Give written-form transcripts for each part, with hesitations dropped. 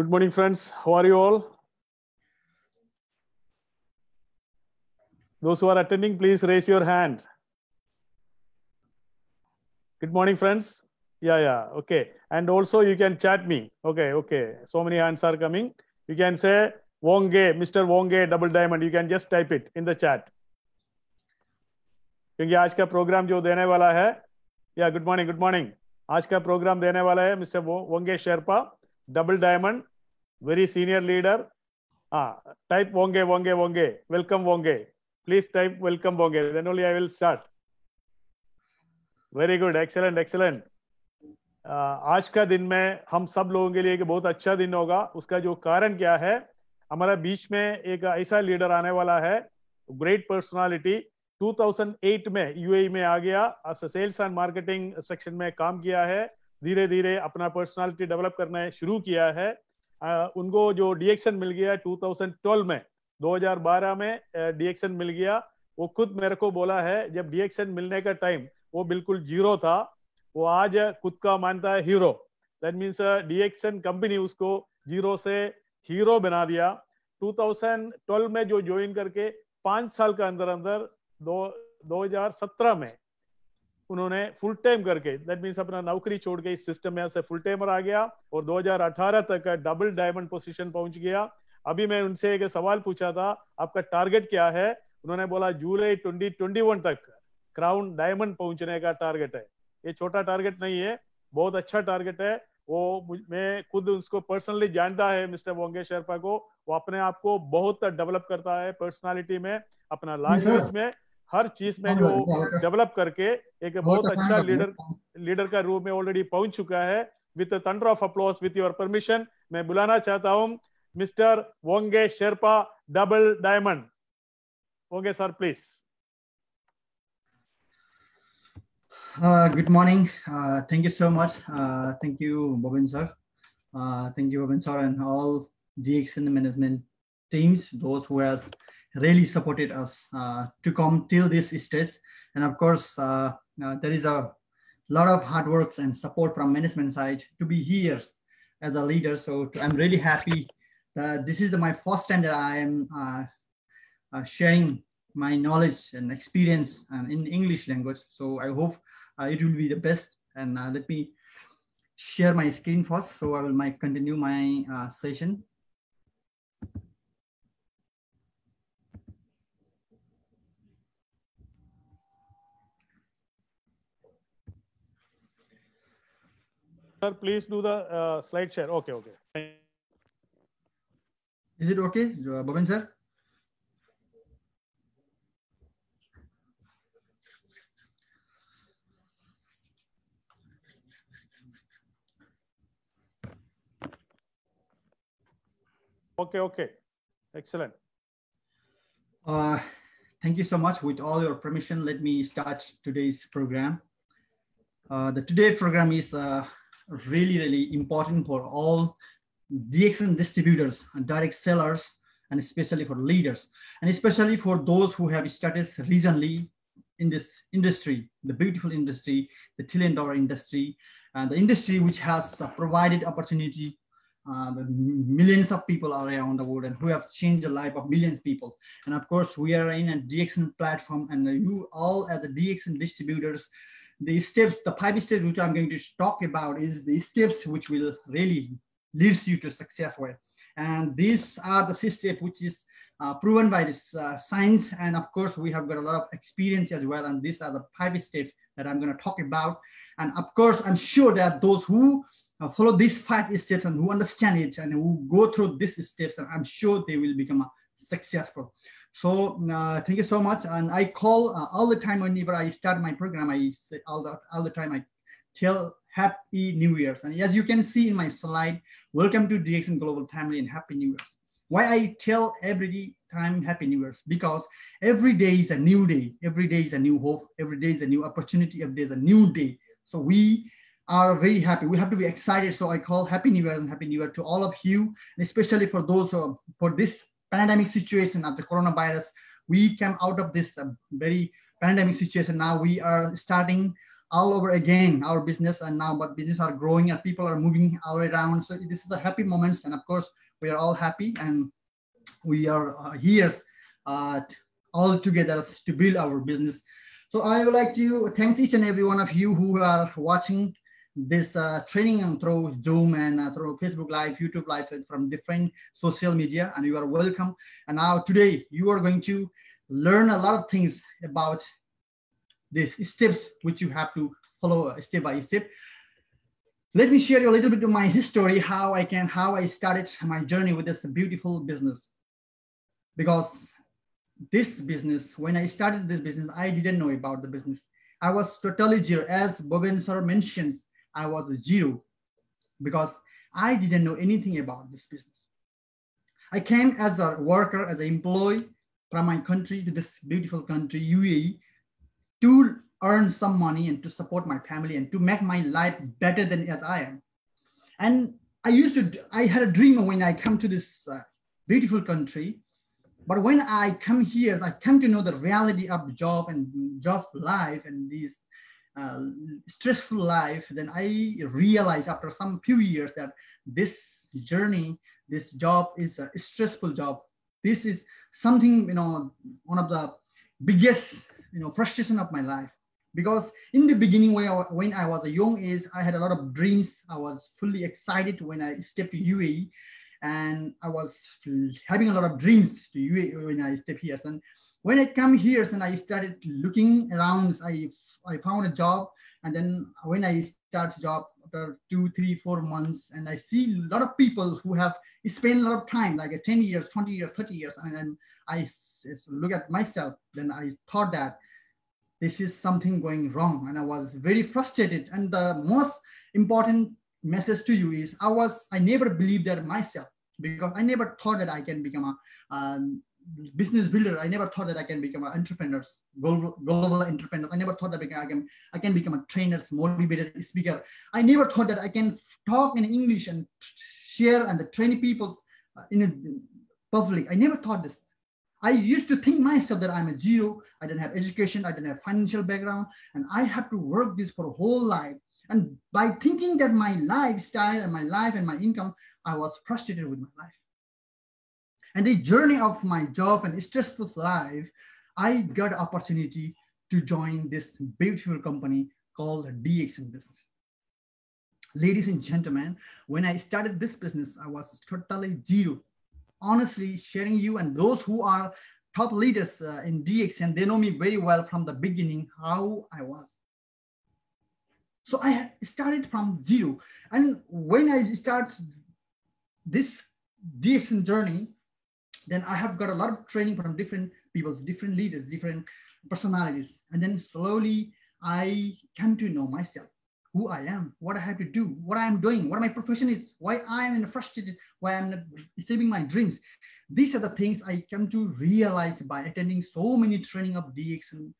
Good morning, friends. How are you all? Those who are attending, please raise your hand. Good morning, friends. Yeah. Okay. And also you can chat me. Okay. So many hands are coming. You can say Wonge, Mr. Wonge, double diamond. You can just type it in the chat. क्योंकि आज का programme जो देने वाला है, या good morning आज का प्रोग्राम देने वाला है mister Wonge Sherpa, double diamond, very senior leader. Type Wonge. Welcome Wonge. Please type welcome Wonge. Then only I will start. Very good. Excellent. आज का दिन में हम सब लोगों के लिए एक बहुत अच्छा दिन होगा. उसका जो कारण क्या है, हमारा बीच में एक ऐसा लीडर आने वाला है, ग्रेट पर्सनालिटी. 2008 में यूएई में आ गया, सेल्स एंड मार्केटिंग सेक्शन में काम किया है, धीरे धीरे अपना पर्सनालिटी डेवलप करना शुरू किया है. उनको जो डीएक्सन मिल गया 2012 में, 2012 में डीएक्सन मिल गया. वो खुद मेरे को बोला है, जब डीएक्सन मिलने का टाइम वो बिल्कुल जीरो था, वो आज खुद का मानता है हीरो. दैट मीन्स डीएक्सन कंपनी उसको जीरो से हीरो बना दिया. 2012 में जो ज्वाइन करके 5 साल का अंदर 2017 में उन्होंने फुल टाइम करके, दैट मीन्स अपना नौकरी छोड़ के इस सिस्टम में से फुल टाइमर आ गया और 2018 तक डबल डायमंड पोजीशन पहुंच गया. अभी मैं उनसे एक सवाल पूछा था, आपका टारगेट क्या है? उन्होंने बोला जुलाई 2021 तक क्राउन डायमंड पहुंचने का टारगेट है. ये छोटा टारगेट नहीं है, बहुत अच्छा टारगेट है. वो मैं खुद उसको पर्सनली जानता है, मिस्टर वोंगे शेरपा को. वो अपने आप को बहुत डेवलप करता है, पर्सनालिटी में, अपना लैंग्वेज में, हर चीज में जो डेवलप करके एक बहुत अच्छा लीडर का रूप में ऑलरेडी पहुंच चुका है. With thunder of applause, with your permission, मैं बुलाना चाहता हूं mister Wonge Sherpa, double diamond. Wonge sir, please. Good morning. Thank you so much. Thank you, Bobin sir. Thank you, Bobin sir, and all DXN management teams, those who has really supported us to come till this stage. And of course, there is a lot of hard works and support from management side to be here as a leader. So I'm really happy that this is my first time that I am sharing my knowledge and experience in English language. So I hope it will be the best. And let me share my screen first. So I will continue my session. Sir, please do the slide share. Okay. Is it okay, Bobin sir? Okay. Excellent. Thank you so much. With all your permission, let me start today's program. The today's program is really important for all DXN distributors and direct sellers, and especially for leaders, and especially for those who have started recently in this industry, the beautiful industry, the $1 trillion industry, and the industry which has provided opportunity the millions of people around the world and who have changed the life of millions of people. And of course, we are in a DXN platform, and you all as the DXN distributors, the steps, the 5 steps which I'm going to talk about is the steps which will really leads you to success with. And these are the 6 steps which is proven by this science. And of course, we have got a lot of experience as well. And these are the 5 steps that I'm going to talk about. And of course, I'm sure that those who follow these 5 steps and who understand it and who go through these steps, and I'm sure they will become successful. So thank you so much. And I call all the time whenever I start my program, I say all the time, I tell Happy New Year's. And as you can see in my slide, welcome to DXN Global Family and Happy New Year's. Why I tell every time Happy New Year's? Because every day is a new day. Every day is a new hope. Every day is a new opportunity. Every day is a new day. So we are very happy. We have to be excited. So I call Happy New Year and Happy New Year to all of you, and especially for those for this pandemic situation of the coronavirus. We came out of this very pandemic situation. Now we are starting all over again, our business, and now but business are growing and people are moving all around. So this is a happy moments, and of course we are all happy, and we are here all together to build our business. So I would like to thank each and every one of you who are watching this training through Zoom and through Facebook Live, YouTube Live, from different social media, and you are welcome. And now today you are going to learn a lot of things about these steps which you have to follow step by step. Let me share you a little bit of my history, how I started my journey with this beautiful business. Because this business, when I started this business, I didn't know about the business. I was totally zero. As Boben sir mentions, I was a zero because I didn't know anything about this business. I came as a worker, as an employee from my country to this beautiful country, UAE, to earn some money and to support my family and to make my life better than as I am. And I had a dream when I come to this beautiful country. But when I come here, I come to know the reality of job and job life and this stressful life. Then I realized after some few years that this journey, this job is a stressful job. This is something, one of the biggest, frustration of my life. Because in the beginning, when I was a young age, I had a lot of dreams. I was fully excited when I stepped to UAE. And I was having a lot of dreams to UAE when I stepped here. And when I come here and I started looking around, I found a job. And then when I start job after 2, 3, 4 months, and I see a lot of people who have spent a lot of time, like 10 years, 20 years, 30 years. And then I look at myself, then I thought that this is something going wrong. And I was very frustrated. And the most important message to you is I never believed that myself, because I never thought that I can become a business builder. I never thought that I can become an entrepreneur, global entrepreneur. I never thought that I can become a trainer, motivator, speaker. I never thought that I can talk in English and share and train people in public. I never thought this. I used to think myself that I'm a zero. I didn't have education. I didn't have financial background, and I have to work this for a whole life. And by thinking that my lifestyle and my life and my income, I was frustrated with my life. And the journey of my job and stressful life, I got opportunity to join this beautiful company called DXN Business. Ladies and gentlemen, when I started this business, I was totally zero. Honestly, sharing you and those who are top leaders in DXN, they know me very well from the beginning, how I was. So I had started from zero. And when I start this DXN journey, then I have got a lot of training from different people, different leaders, different personalities. And then slowly I come to know myself, who I am, what I have to do, what I'm doing, what my profession is, why I'm frustrated, why I'm not saving my dreams. These are the things I come to realize by attending so many training of DXN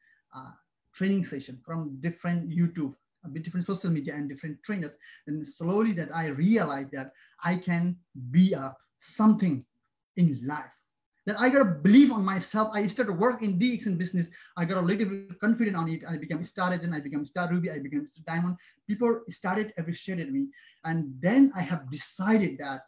training session from different YouTube, different social media and different trainers. And slowly that I realized that I can be something in life. Then I got to believe on myself. I started work in DXN business. I got a little bit confident on it. I became Star Agent. I became Star Ruby. I became Star Diamond. People started appreciating me. And then I have decided that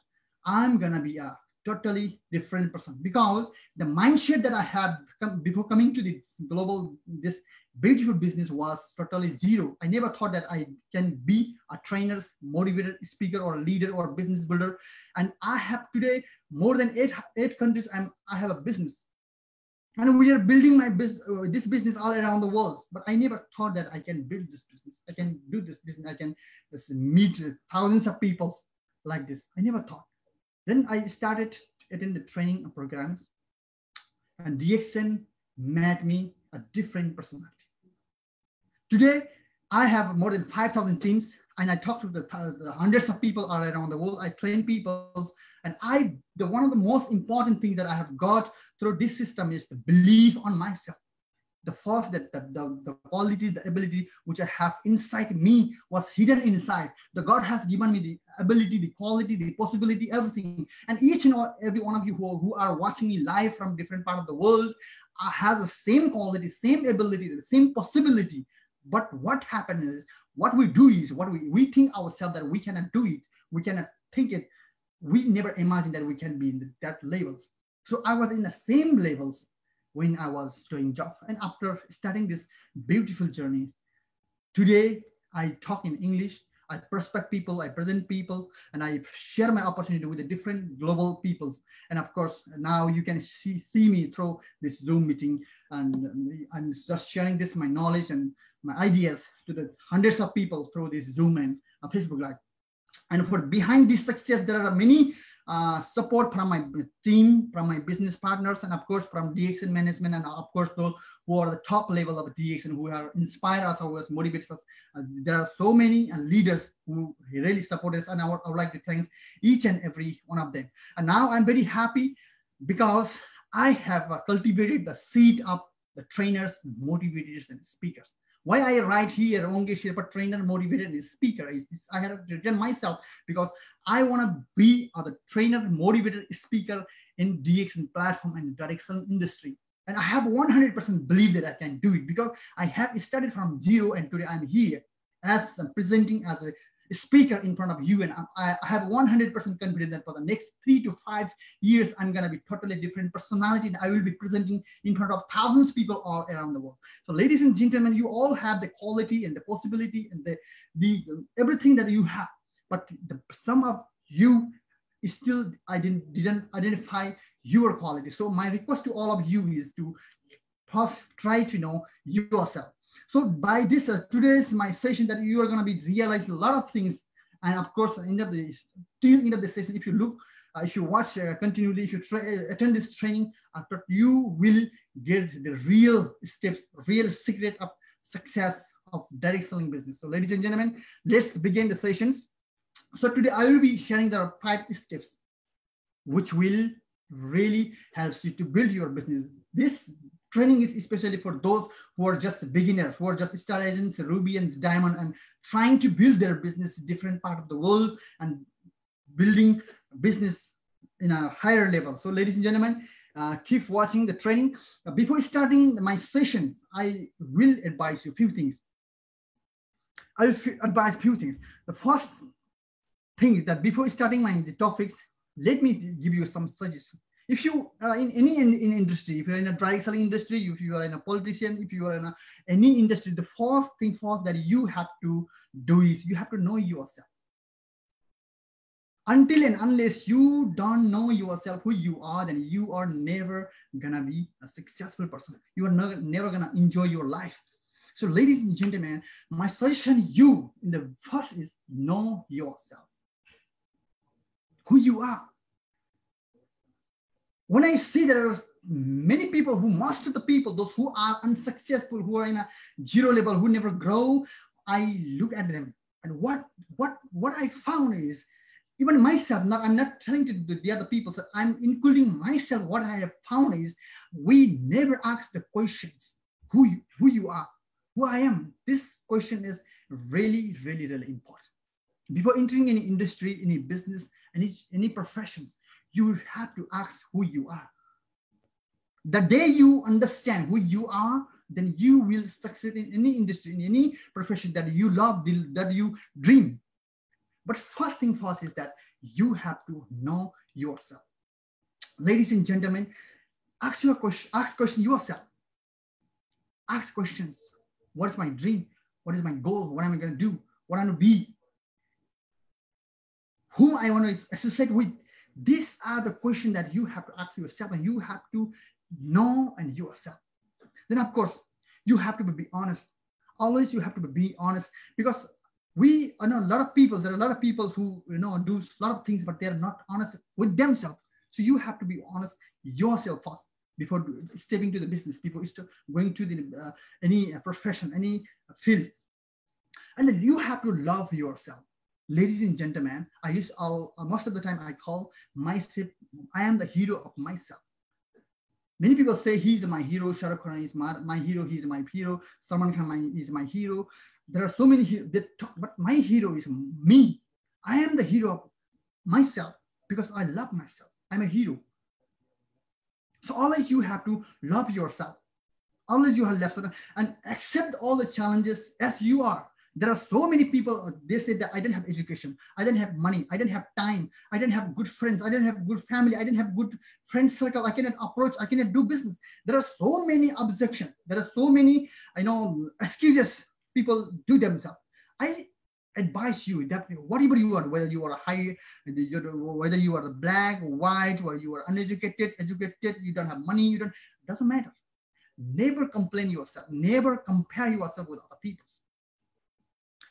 I'm going to be a totally different person, because the mindset that I had before coming to the global, this beautiful business was totally zero. I never thought that I can be a trainer, motivator, speaker, or a leader, or business builder. And I have today more than eight countries. I have a business, and we are building my this business all around the world. But I never thought that I can build this business. I can do this business. I can meet thousands of people like this. I never thought. Then I started attending the training programs, and DXN made me a different personality. Today, I have more than 5,000 teams, and I talk to the hundreds of people all around the world. I train people, and one of the most important things that I have got through this system is to believe on myself. The first, that the quality, the ability which I have inside me was hidden inside. The God has given me the ability, the quality, the possibility, everything. And each and every one of you who are watching me live from different part of the world has the same quality, same ability, the same possibility. But what happened is, what we do is, what we think ourselves that we cannot do it, we cannot think it, we never imagine that we can be in that levels. So I was in the same levels when I was doing job. And after starting this beautiful journey, today I talk in English, I prospect people, I present people, and I share my opportunity with the different global peoples. And of course, now you can see me through this Zoom meeting, and I'm just sharing this, my knowledge and my ideas to the hundreds of people through this Zoom and Facebook Live. And for behind this success, there are many support from my team, from my business partners, and of course from DXN management, and of course those who are the top level of DXN, who have inspired us, who has motivated us. There are so many leaders who really support us, and I would like to thank each and every one of them. And now I'm very happy because I have cultivated the seed of the trainers, motivators, and speakers. Why I write here, Worge Sherpa trainer, motivator, and speaker, is this, I have written myself because I want to be the trainer, motivator, speaker in DXN platform and direction industry. And I have 100% believe that I can do it because I have started from zero, and today I'm here as presenting as a speaker in front of you. And I have 100% confidence that for the next 3 to 5 years, I'm going to be totally different personality, and I will be presenting in front of thousands of people all around the world. So ladies and gentlemen, you all have the quality and the possibility and the everything that you have, but some of you still didn't identify your quality. So my request to all of you is to first try to know yourself. So by this, today's my session, that you are going to be realizing a lot of things. And of course, till end of the session, if you look, if you watch continually, if you attend this training, you will get the real steps, real secret of success of direct selling business. So ladies and gentlemen, let's begin the sessions. So today I will be sharing the 5 steps, which will really help you to build your business. This training is especially for those who are just beginners, who are just star agents, Rubians, Diamond, and trying to build their business in different part of the world and building business in a higher level. So ladies and gentlemen, keep watching the training. Before starting my sessions, I will advise you a few things. I will advise a few things. The first thing is that before starting the topics, let me give you some suggestions. If you are in any industry, if you're in a direct selling industry, if you are in a politician, if you are in any industry, the first thing that you have to do is you have to know yourself. Until and unless you don't know yourself, who you are, then you are never gonna be a successful person. You are never gonna enjoy your life. So ladies and gentlemen, my suggestion you in the first is know yourself, who you are. When I see there are many people who master the people, those who are unsuccessful, who are in a zero level, who never grow, I look at them, and what I found is, even myself, I'm not telling to the other people, so I'm including myself. What I have found is we never ask the questions, who you are, who I am. This question is really, really, really important. Before entering any industry, any business, any professions, you have to ask who you are. The day you understand who you are, then you will succeed in any industry, in any profession that you love, that you dream. But first thing first is that you have to know yourself. Ladies and gentlemen, ask question yourself. Ask questions. What is my dream? What is my goal? What am I going to do? What am I going to be? Whom I want to associate with? These are the questions that you have to ask yourself, and you have to know and yourself. Then of course, you have to be honest. Always you have to be honest, because I know a lot of people, there are a lot of people who do a lot of things, but they're not honest with themselves. So you have to be honest yourself first before stepping to the business, before going to any profession, any field. And then you have to love yourself. Ladies and gentlemen, most of the time I call myself, I am the hero of myself. Many people say he's my hero, Shah Rukh Khan is my hero, he's my hero, Salman Khan is my hero. There are so many heroes that talk, but my hero is me. I am the hero of myself because I love myself. I'm a hero. So always you have to love yourself. Always you have lessons, and accept all the challenges as you are. There are so many people, they say that I didn't have education, I didn't have money, I didn't have time, I didn't have good friends, I didn't have good family, I didn't have good friend circle, I cannot approach, I cannot do business. There are so many objections. There are so many, excuses people do themselves. I advise you that whatever you are, whether you are high, whether you are black, white, whether you are uneducated, educated, you don't have money, doesn't matter. Never complain yourself, never compare yourself with other people.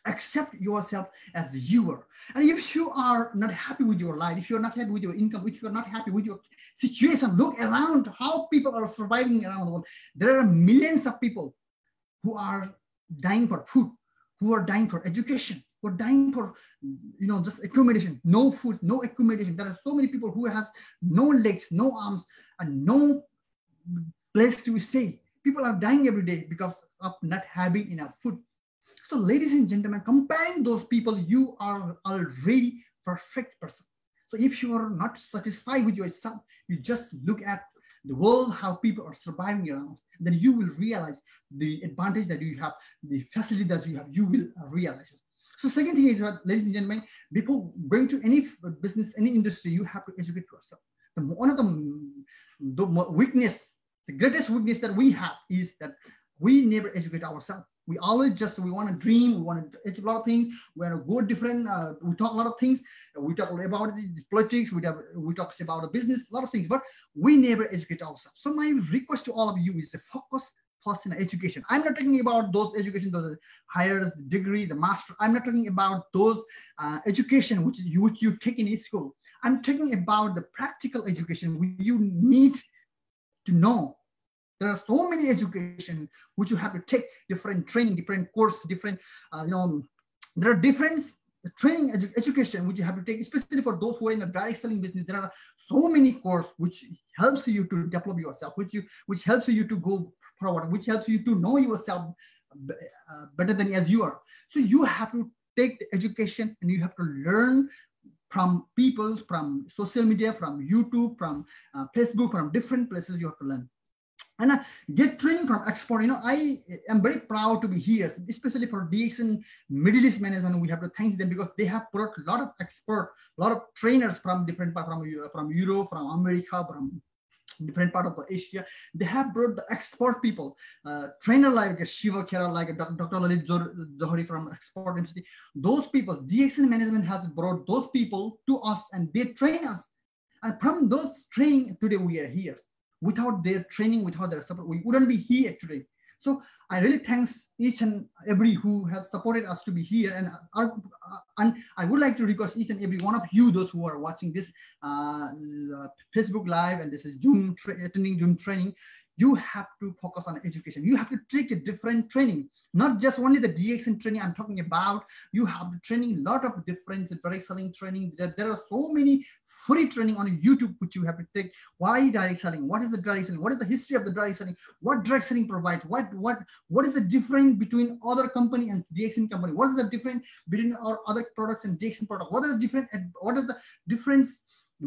Accept yourself as you are. And if you are not happy with your life, if you're not happy with your income, if you're not happy with your situation, look around how people are surviving around the world. There are millions of people who are dying for food, who are dying for education, who are dying for, just accommodation, no food, no accommodation. There are so many people who has no legs, no arms, and no place to stay. People are dying every day because of not having enough food. So ladies and gentlemen, comparing those people, you are already perfect person. So if you are not satisfied with yourself, you just look at the world, how people are surviving around, then you will realize the advantage that you have, the facility that you have, you will realize it. So second thing is that, ladies and gentlemen, before going to any business, any industry, you have to educate yourself. One of the weakness, the greatest weakness that we have is that we never educate ourselves. We always we want to dream, we want to achieve a lot of things, we want to go different, we talk a lot of things, we talk about the politics, we talk about the business, a lot of things, but we never educate ourselves. So my request to all of you is to focus first in education. I'm not talking about those education, those higher degree, the master. I'm not talking about those education which you take in school. I'm talking about the practical education you need to know. There are so many education which you have to take, different training, different course, different, there are different training education which you have to take, especially for those who are in a direct selling business. There are so many courses which helps you to develop yourself, which helps you to go forward, which helps you to know yourself better than as you are. So you have to take the education and you have to learn from people, from social media, from YouTube, from Facebook, from different places you have to learn. And get training from expert. I am very proud to be here, especially for DXN Middle East management. We have to thank them because they have brought a lot of expert, a lot of trainers from different parts, from Europe, from America, from different part of Asia. They have brought the expert people, trainer like Shiva Khera, like Dr. Lalit Johari from Expert University. Those people, DXN management has brought those people to us and they train us. And from those training, today we are here. Without their training, without their support, we wouldn't be here today. So I really thanks each and every who has supported us to be here. And I would like to request each and every one of you, those who are watching this Facebook Live and this is attending Zoom training, you have to focus on education. You have to take a different training, not just only the DXN training I'm talking about. You have to training a lot of different direct selling training. There are so many free training on YouTube which you have to take. Why direct selling? What is the direct selling? What is the history of the direct selling? What direct selling provides? What is the difference between other company and DXN company? What is the difference between our other products and DXN product? What is the difference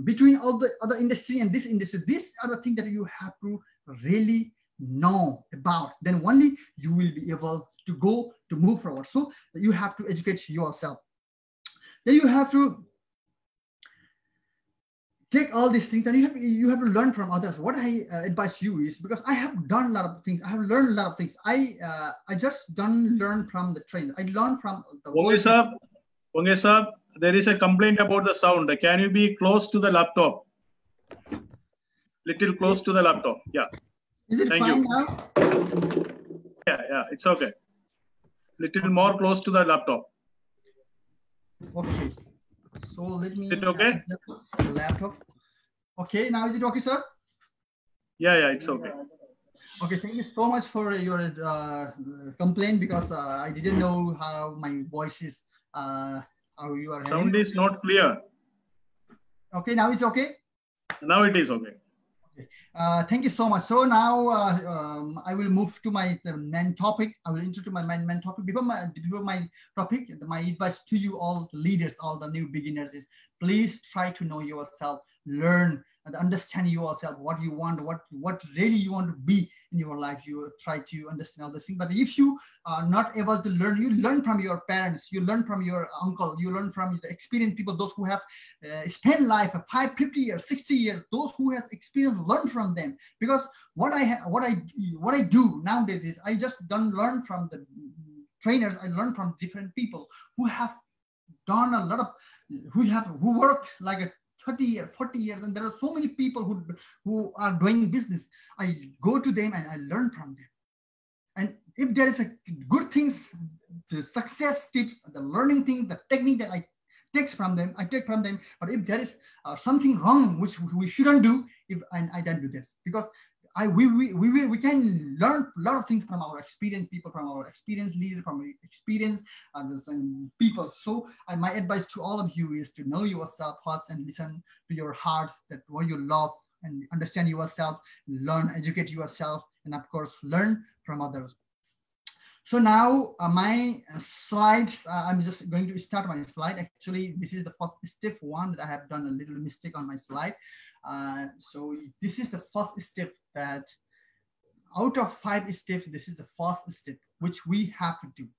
between all the other industry and this industry? These are the things that you have to really know about. Then only you will be able to move forward. So you have to educate yourself. Then you have to take all these things and you have to learn from others. What I advise you is, because I have done a lot of things, I have learned a lot of things. I just don't learn from the trainer. I learn from the Wange sir, there is a complaint about the sound. Can you be close to the laptop? Little close to the laptop. Yeah. Is it fine now? Yeah, it's okay. Little more close to the laptop. Okay. So let me. Is it okay? The laptop. Okay, now is it okay, sir? Yeah, it's okay. Okay, thank you so much for your complaint, because I didn't know how my voice is. How you are. Sound is not clear. Okay, now it's okay. Now it is okay. Thank you so much. So now I will move to my main topic. I will introduce my main topic. Before my topic, my advice to you all, the leaders, all the new beginners, is please try to know yourself. learn and understand yourself, what you want, what really you want to be in your life. You try to understand all this thing. But if you are not able to learn, you learn from your parents, you learn from your uncle, you learn from the experienced people, those who have spent life 50 years, 60 years, those who have experience, learn from them. Because what I do nowadays is I just don't learn from the trainers. I learn from different people who have done a lot of, who worked like a 30 years, 40 years, and there are so many people who are doing business. I go to them and I learn from them. And if there is a good things, the success tips, the learning things, the technique that I take from them. But if there is something wrong which we shouldn't do, I don't do this, because we can learn a lot of things from our experienced people, from our experienced leader, from experienced people. So my advice to all of you is to know yourself first and listen to your heart, that what you love, and understand yourself, learn, educate yourself, and of course, learn from others. So now my slides, I'm just going to start my slide. Actually, this is the first step one that I have done a little mistake on my slide. So this is the first step, that out of 5 steps, this is the first step which we have to do.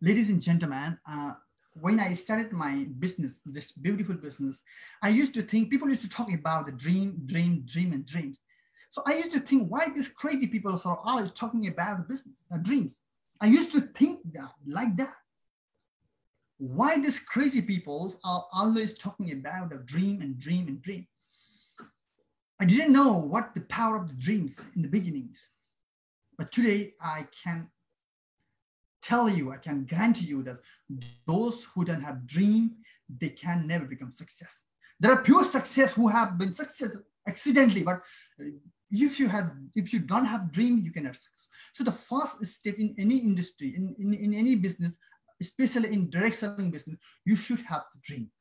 Ladies and gentlemen, when I started my business, this beautiful business, I used to think, people used to talk about the dream, and dreams. So I used to think, why these crazy people are always talking about business, dreams? I used to think that, like that. Why these crazy people are always talking about a dream and dream? I didn't know what the power of the dreams in the beginnings. But today I can tell you, I can guarantee you that those who don't have dream, they can never become success. There are pure success who have been successful accidentally, but if you don't have dream, you cannot succeed. So the first step in any industry, in any business, especially in direct selling business, you should have the dream.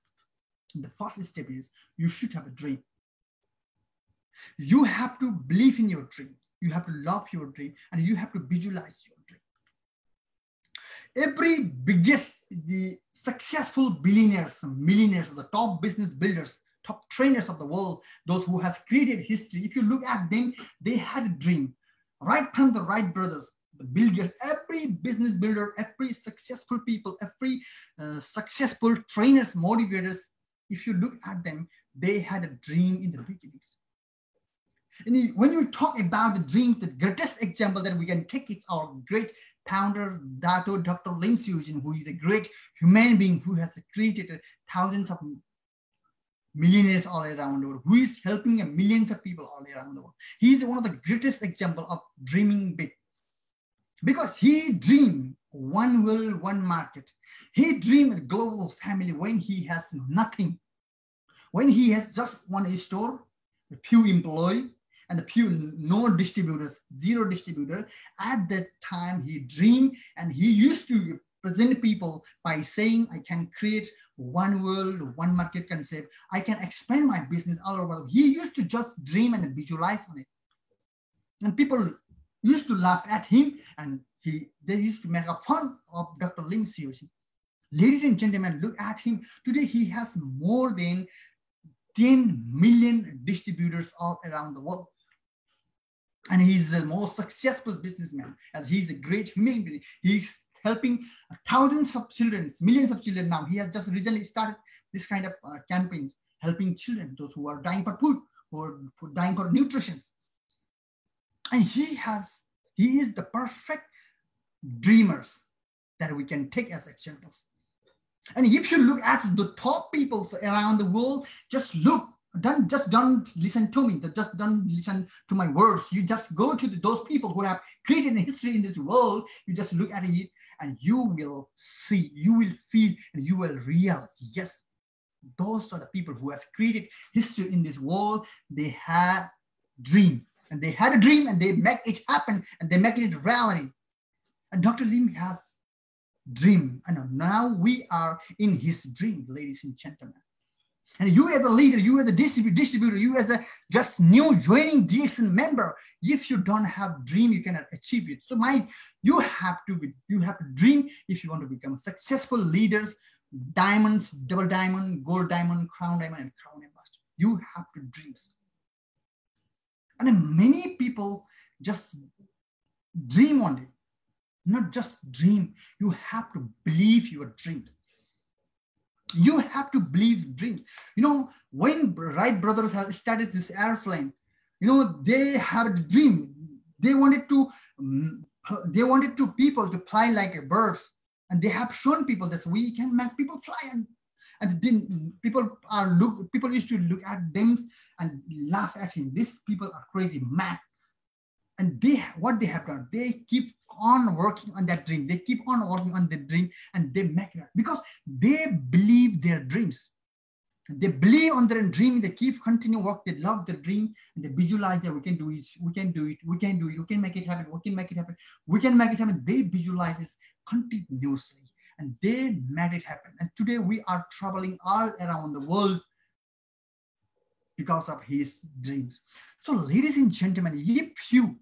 The first step is you should have a dream. You have to believe in your dream. You have to love your dream, and you have to visualize your dream. Every the successful billionaires, millionaires, the top business builders, top trainers of the world, those who have created history, if you look at them, they had a dream. Right from the Wright brothers, the Bill Gates, every business builder, every successful people, every successful trainers, motivators, if you look at them, they had a dream in the beginnings. And when you talk about the dreams, the greatest example that we can take is our great founder, Dr. Lin Sujin, who is a great human being who has created thousands of millionaires all around the world, who is helping millions of people all around the world. He is one of the greatest examples of dreaming big, because he dreamed one world, one market. He dreamed a global family when he has nothing, when he has just one store, a few employees, and a few no distributors, zero distributor. At that time, he dreamed, and he used to present people by saying, I can create one world, one market concept. I can expand my business all over. He used to just dream and visualize on it. And people used to laugh at him, and they used to make a fun of Dr. Lin Sujin. Ladies and gentlemen, look at him. Today, he has more than 10 million distributors all around the world. And he's the most successful businessman, as he's a great human being. He's helping thousands of children, millions of children now. He has just recently started this kind of campaigns, helping children, those who are dying for food, who are dying for nutrition. And he is the perfect dreamers that we can take as examples. And if you look at the top people around the world, just look, don't listen to me, just don't listen to my words. You just go to those people who have created a history in this world. You just look at it, and you will see, you will feel, and you will realize, yes, those are the people who have created history in this world. They had dream, and they had a dream, and they make it happen, and they make it a reality. And Dr. Lim has dream, and now we are in his dream, ladies and gentlemen. And you as a leader, you as a distributor, you as a just new joining DXN member, if you don't have dream, you cannot achieve it. So you have to dream if you want to become successful leaders, diamonds, double diamond, gold diamond, crown diamond, and crown emblem. You have to dream. And then many people just dream on it. Not just dream, you have to believe your dreams. You have to believe dreams. When Wright brothers have started this airplane, they have a dream. They wanted to people to fly like a bird, and they have shown people that we can make people fly. And then people used to look at them and laugh at him. These people are crazy, mad. And what they have done, they keep on working on that dream. They keep on working on the dream, and they make it because they believe their dreams. They believe on their dream. They keep continue work. They love their dream, and they visualize that we can do it. We can do it. We can do it. We can make it happen. We can make it happen. We can make it happen. They visualize this continuously, and they made it happen. And today we are traveling all around the world because of his dreams. So, ladies and gentlemen, if you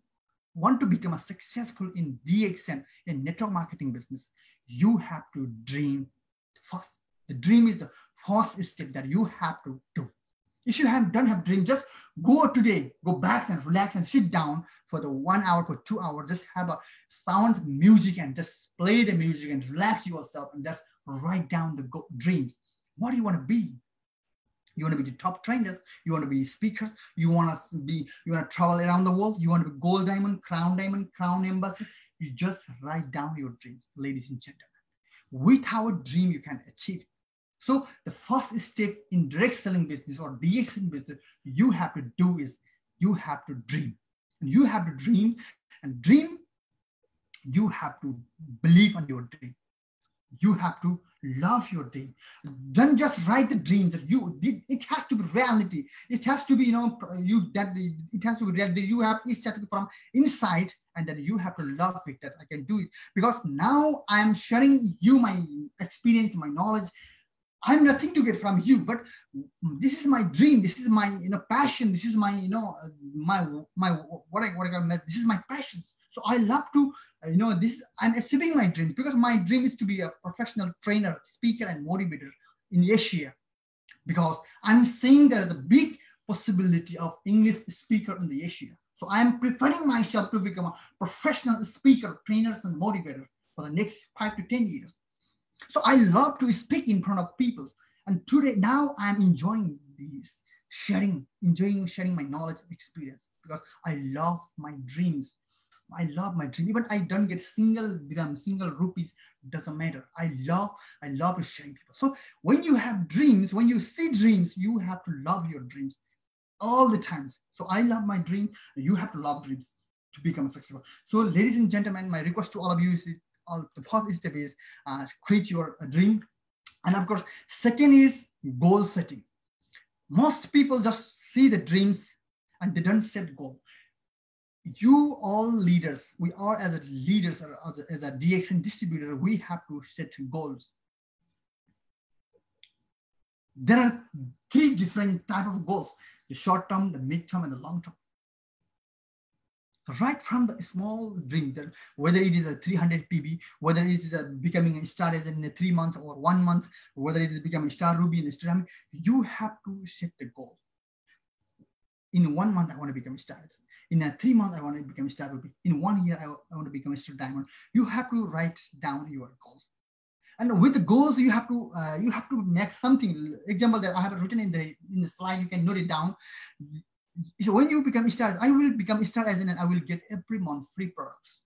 want to become a successful in DXN, in network marketing business, you have to dream first. The dream is the first step that you have to do. If you don't have dream, just go today, go back and relax and sit down for the 1 hour, for 2 hours, just have a sound music and just play the music and relax yourself and just write down the dreams. What do you want to be? You want to be the top trainers. You want to be speakers. You want to travel around the world. You want to be gold diamond, crown ambassador. You just write down your dreams, ladies and gentlemen. Without dream, you can achieve it. So the first step in direct selling business or DXN business you have to do is you have to dream. And you have to dream, and dream, you have to believe on your dream. You have to love your dream. Don't just write the dreams that it has to be reality. It has to be, it has to be reality. You have to set it from inside, and then you have to love it, that I can do it. Because now I'm sharing you my experience, my knowledge. I'm nothing to get from you, but this is my dream. This is my passion. This is my this is my passions. So I love to I'm achieving my dream, because my dream is to be a professional trainer, speaker, and motivator in Asia. Because I'm seeing there is a big possibility of English speaker in the Asia. So I'm preparing myself to become a professional speaker, trainers, and motivator for the next 5 to 10 years. So I love to speak in front of people. And today, now I'm enjoying this, enjoying sharing my knowledge and experience, because I love my dreams. I love my dream. Even I don't get single dirham, single rupees, doesn't matter. I love to sharing people. So when you have dreams, when you see dreams, you have to love your dreams all the times. So I love my dream. You have to love dreams to become successful. So ladies and gentlemen, my request to all of you is the first step is create your dream. And of course, second is goal setting. Most people just see the dreams and they don't set goal. You all leaders, we are as leaders, as a DXN distributor, we have to set goals. There are 3 different types of goals: the short term, the mid term, and the long term. Right from the small dream, whether it is a 300 PB, whether it is becoming a star agent in 3 months or 1 month, whether it is becoming star ruby in Instagram, you have to set the goal. In 1 month, I want to become a star agent. In 3 months, I want to become a star ruby. In 1 year, I want to become a star diamond. You have to write down your goals. And with the goals, you have to make something. Example that I have written in the slide, you can note it down. So when you become a star, I will become a star agent and I will get every month free products.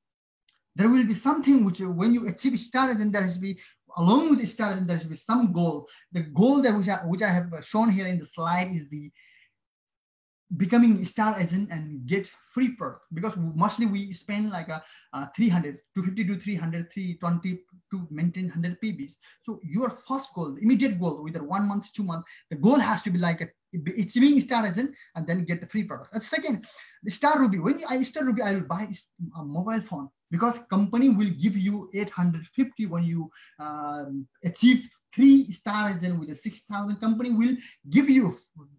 There will be something which, when you achieve star agent, there should be, along with the star agent, there should be some goal. The goal that which I have shown here in the slide is the becoming a star agent and get free product, because mostly we spend like a 300, 250 to 300, 320 to maintain 100 PBs. So your first goal, the immediate goal, whether 1 month, 2 months, the goal has to be like achieving star agent and then get the free product. And second, the star ruby. When I star ruby, I will buy a mobile phone, because company will give you 850 when you achieve 3 star agent with a 6,000. Company will give you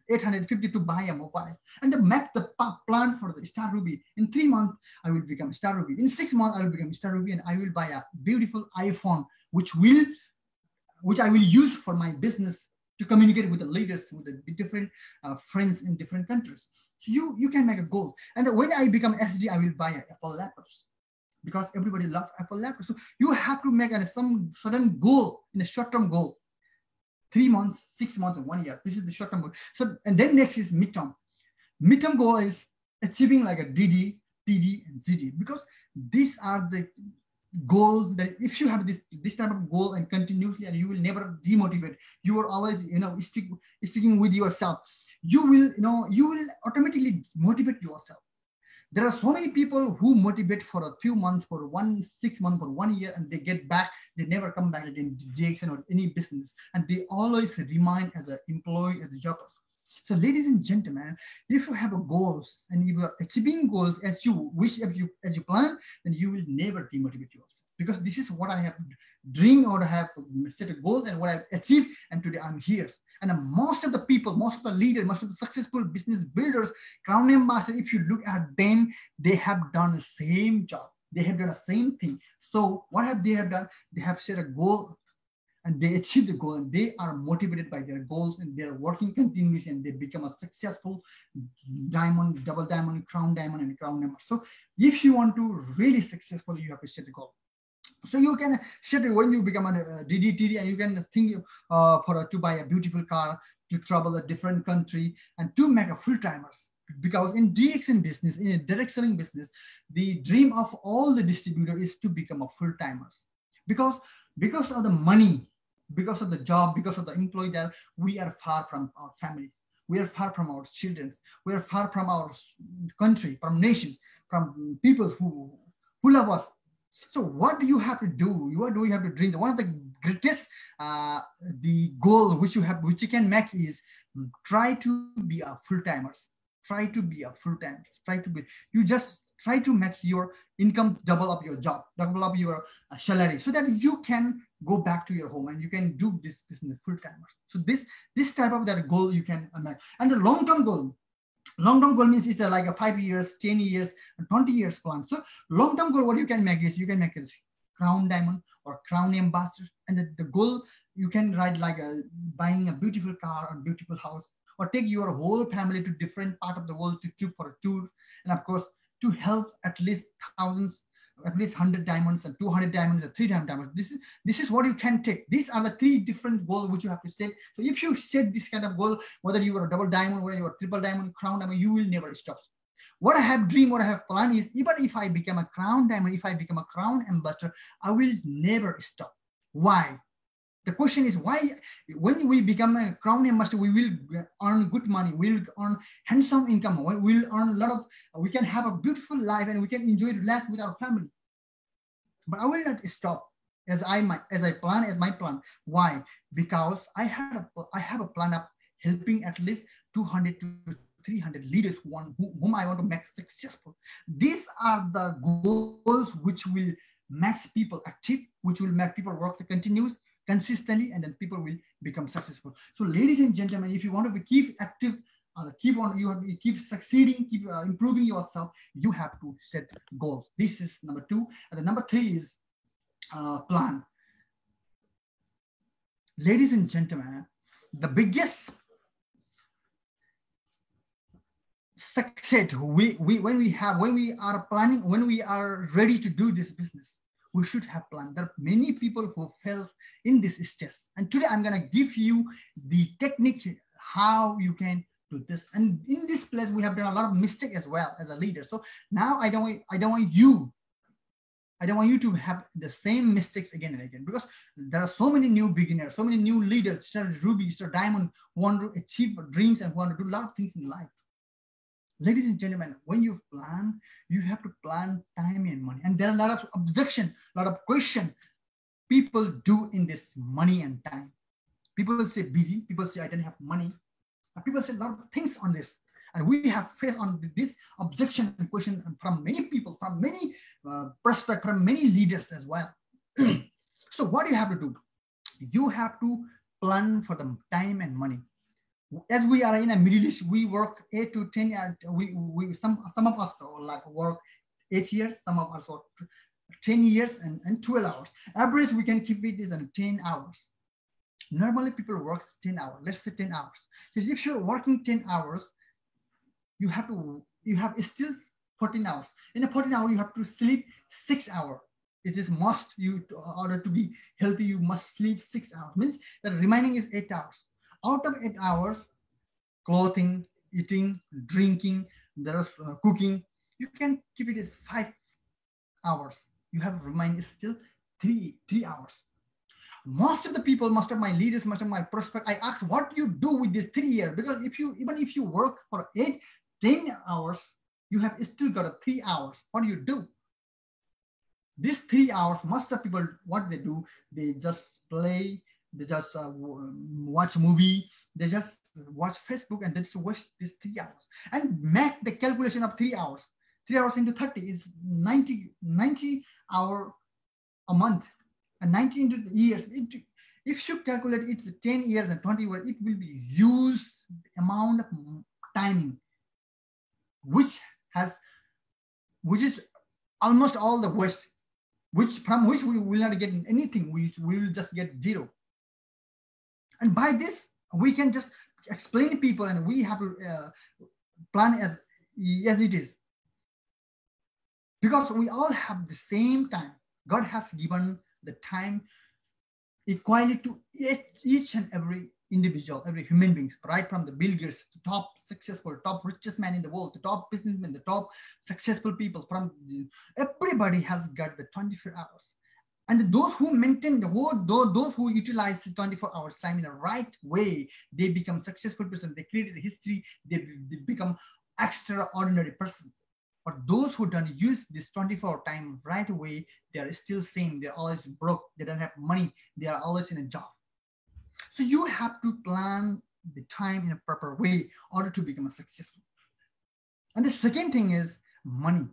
850 to buy a mobile, and then make the plan for the star ruby. In 3 months, I will become star ruby. In 6 months, I will become star ruby, and I will buy a beautiful iPhone, which I will use for my business to communicate with the leaders, with the different friends in different countries. So you can make a goal. And when I become SD, I will buy an Apple laptops because everybody loves Apple laptops. So you have to make some certain goal in a short-term goal, 3 months, 6 months, and 1 year. This is the short-term goal. So, and then next is midterm. Midterm goal is achieving like a DD, TD, and ZD, because these are the goals that if you have this type of goal and continuously, and you will never demotivate, you are always sticking with yourself, you will automatically motivate yourself. There are so many people who motivate for a few months, for 6 months, for 1 year, and they get back, they never come back again to JXN or any business, and they always remain as an employee, as a jobbers. So ladies and gentlemen, if you have a goals and you are achieving goals as you wish, as you plan, then you will never demotivate yourself. Because this is what I have dreamed or have set a goal and what I've achieved, and today I'm here. And most of the people, most of the leaders, most of the successful business builders, crown ambassadors, if you look at them, they have done the same job. They have done the same thing. So what have they have done? They have set a goal and they achieve the goal, and they are motivated by their goals, and they're working continuously, and they become a successful diamond, double diamond, and crown member. So if you want to really successful, you have to set a goal. So you can set it when you become a DDTD, and you can think to buy a beautiful car, to travel a different country, and to make a full-timers. Because in DXN business, in a direct selling business, the dream of all the distributor is to become a full-timers. Because of the money, because of the job, because of the employee, that we are far from our family. We are far from our children. We are far from our country, from nations, from people who love us. So what do you have to do? What do you have to dream? One of the greatest the goal which you can make is try to be a full-timers. Try to be a full-timers. You just try to make your income double up your job, double up your salary, so that you can go back to your home and you can do this business full-timers. So this type of that goal you can make. And the long-term goal means it's like a 5 years, 10 years, 20 years plan. So long-term goal, what you can make is crown diamond or crown ambassador. And the goal you can write like buying a beautiful car or beautiful house, or take your whole family to different part of the world for a tour. And of course, to help at least thousands, at least 100 diamonds and 200 diamonds and 300 diamonds. This is what you can take. These are the 3 different goals which you have to set. So if you set this kind of goal, whether you are a double diamond, whether you are triple diamond, crown diamond, you will never stop. What I have dreamed, what I have planned is, even if I become a crown diamond, if I become a crown ambassador, I will never stop. Why? The question is why, when we become a crown ambassador, we will earn good money, we'll earn handsome income, we'll earn a lot of, we can have a beautiful life, and we can enjoy life with our family. But I will not stop as my plan. Why? Because I have a plan of helping at least 200 to 300 leaders whom I want to make successful. These are the goals which will make people active, which will make people work consistently, and then people will become successful. So ladies and gentlemen, if you want to keep active, you have to keep succeeding, keep improving yourself, you have to set goals. This is number 2. And the number 3 is plan. Ladies and gentlemen, the biggest success when we are planning, when we are ready to do this business, we should have planned. There are many people who fail in this stage. And today I'm going to give you the technique how you can do this. And in this place, we have done a lot of mistakes as well as a leader. So now I don't want you to have the same mistakes again and again, because there are so many new beginners, so many new leaders, start Ruby, start Diamond, who want to achieve dreams and who want to do a lot of things in life. Ladies and gentlemen, when you plan, you have to plan time and money. And there are a lot of objection, a lot of question people do in this money and time. People will say busy, people say I don't have money. People say a lot of things on this. And we have faced on this objection and question from many people, from many perspectives, from many leaders as well. So what do you have to do? You have to plan for the time and money. As we are in a Middle East, we work 8 to 10 years. Some of us like work 8 years, some of us work 10 years and 12 hours. Average we can keep it is 10 hours. Normally people work 10 hours, let's say 10 hours. Because if you're working 10 hours, you have still 14 hours. In a 14 hours, you have to sleep 6 hours. It is must, in order to be healthy, you must sleep 6 hours. Means the remaining is 8 hours. Out of 8 hours, clothing, eating, drinking, there's cooking, you can keep it as 5 hours. You have remaining still 3 hours. Most of the people, most of my leaders, most of my prospects, I ask, what do you do with this 3 years? Because even if you work for 10 hours, you have still got a 3 hours. What do you do? These 3 hours, most of people, what they do, they just play, they just watch movie, they just watch Facebook, and they just waste these 3 hours. And make the calculation of 3 hours. 3 hours into 30 is 90 hour a month. And 90 into years. If you calculate it's 10 years and 20 years, it will be huge amount of time, which is almost all the waste, from which we will not get anything, we will just get zero. And by this, we can just explain to people, and we have to plan as it is. Because we all have the same time. God has given the time equally to each and every individual, every human being, right from the Bill Gates, the top successful, top richest man in the world, the top businessmen, the top successful people, everybody has got the 24 hours. And those who maintain those who utilize the 24 hours time in the right way, they become successful person. They created history. They become extraordinary persons. But those who don't use this 24-hour time right away, they are still same. They're always broke. They don't have money. They are always in a job. So you have to plan the time in a proper way in order to become a successful. And the second thing is money.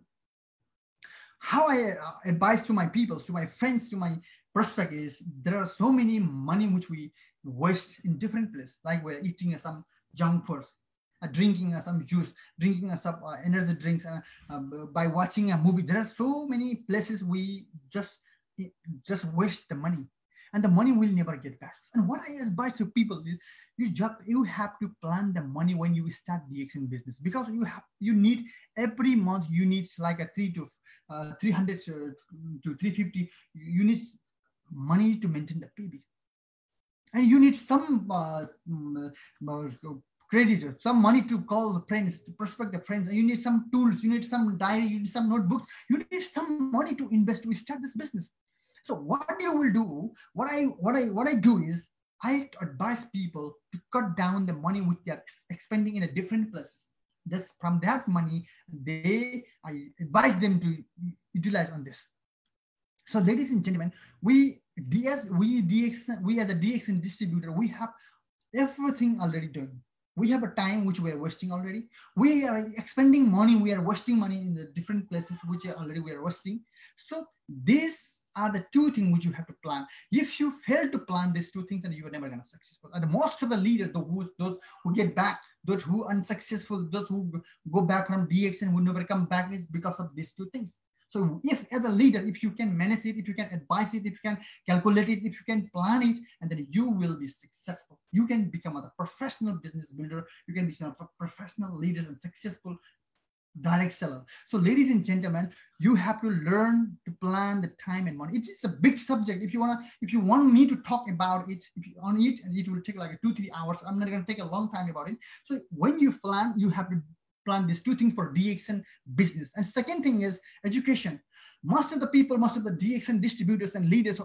How I advise to my people, to my friends, to my prospect is there are so many money which we waste in different places, like we're eating some junk foods, drinking some juice, drinking some energy drinks, by watching a movie. There are so many places we just waste the money, and the money will never get back. And what I advise to people is you have to plan the money when you start DXN business, because you need every month, you need like a 300 to 350. You need money to maintain the PB, and you need some creditor, some money to call the friends, to prospect the friends. You need some tools, you need some diary, you need some notebooks, you need some money to invest to start this business. So what you will do, what I do is I advise people to cut down the money which they are expending in a different places. Just from that money, I advise them to utilize on this. So ladies and gentlemen, we as a DXN distributor, we have everything already done. We have a time which we are wasting already. We are expending money. We are wasting money in the different places which we are wasting. So these are the two things which you have to plan. If you fail to plan these two things, then you are never going to be successful. And most of the leaders, those who get back, those who are unsuccessful, those who go back from DXN who never come back, is because of these two things. So if as a leader, if you can manage it, if you can advise it, if you can calculate it, if you can plan it, and then you will be successful. You can become a professional business builder. You can become a professional leader and successful direct seller. So ladies and gentlemen, you have to learn to plan the time and money. It is a big subject. If you want me to talk about it, on it, and it will take like 2-3 hours. I'm not going to take a long time about it. So when you plan, you have to plan these two things for DXN business. And second thing is education. Most of the DXN distributors and leaders,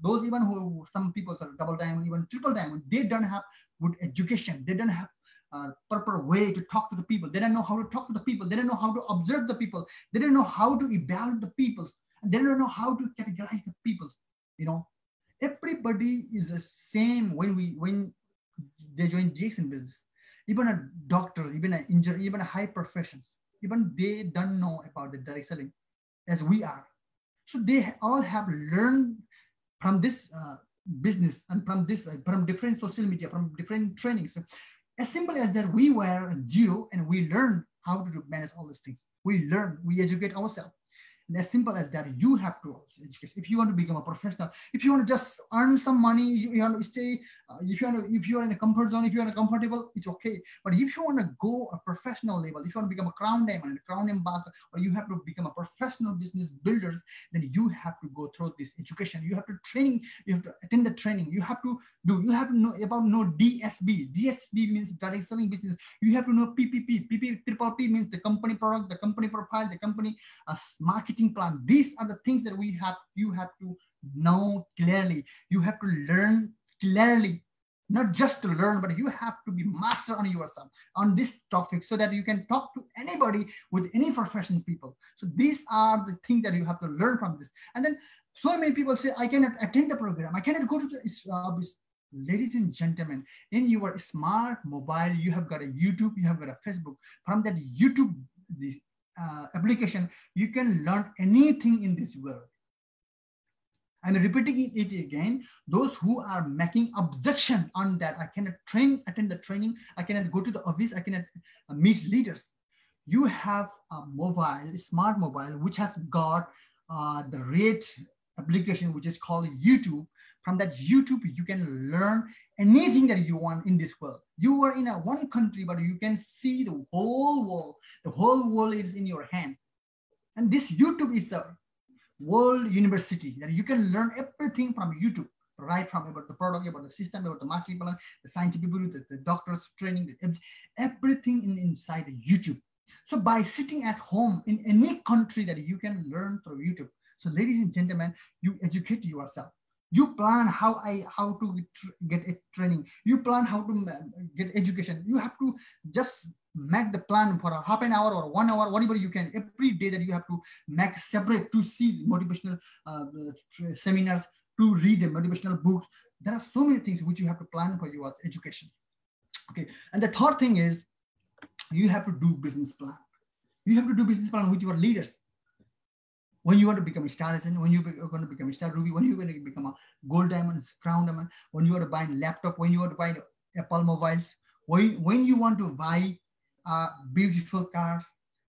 those even who some people are double diamond, even triple diamond, they don't have good education. They don't have proper way to talk to the people. They don't know how to talk to the people. They don't know how to observe the people. They don't know how to evaluate the people. And they don't know how to categorize the people. Everybody is the same when they join DXN business. Even a doctor, even an engineer, even a high professions, even they don't know about the direct selling as we are. So they all have learned from this business and from different social media, from different trainings. So as simple as that, we were zero and we learned how to manage all these things. We learn, we educate ourselves. And as simple as that, you have to also educate. If you want to become a professional, if you want to just earn some money, you want to stay, if you are in a comfort zone, if you are comfortable, it's okay. But if you want to go a professional level, if you want to become a crown diamond, a crown ambassador, or you have to become a professional business builders, then you have to go through this education. You have to training, you have to attend the training, you have to know DSB. DSB means direct selling business. You have to know PPP. Triple P means the company product, the company profile, the company marketing plan. These are the things that you have to know clearly. You have to learn clearly, not just to learn, but you have to be master on yourself on this topic so that you can talk to anybody with any professions people. So these are the things that you have to learn from this. And then so many people say, I cannot attend the program, I cannot go to the ladies and gentlemen, in your smart mobile, you have got a YouTube, you have got a Facebook. From that YouTube application, you can learn anything in this world. And repeating it again, those who are making objection on that, I cannot attend the training, I cannot go to the office, I cannot meet leaders. You have a smart mobile, which has got the rate application, which is called YouTube. From that YouTube, you can learn anything that you want in this world. You are in one country, but you can see the whole world. The whole world is in your hand. And this YouTube is a world university that you can learn everything from YouTube, right from about the product, about the system, about the marketing plan, the scientific guru, the doctor's training, everything inside YouTube. So by sitting at home in any country that you can learn through YouTube. So ladies and gentlemen, you educate yourself. You plan how to get a training. You plan how to get education. You have to just make the plan for a half an hour or 1 hour, whatever you can. Every day that you have to make separate to see motivational seminars, to read the motivational books. There are so many things which you have to plan for your education. Okay, and the third thing is you have to do business plan. You have to do business plan with your leaders. When you want to become a star agent, when you're going to become a star ruby, when you're going to become a gold diamond, crown diamond, when you want to buy a laptop, when you want to buy Apple mobiles, when you want to buy beautiful cars,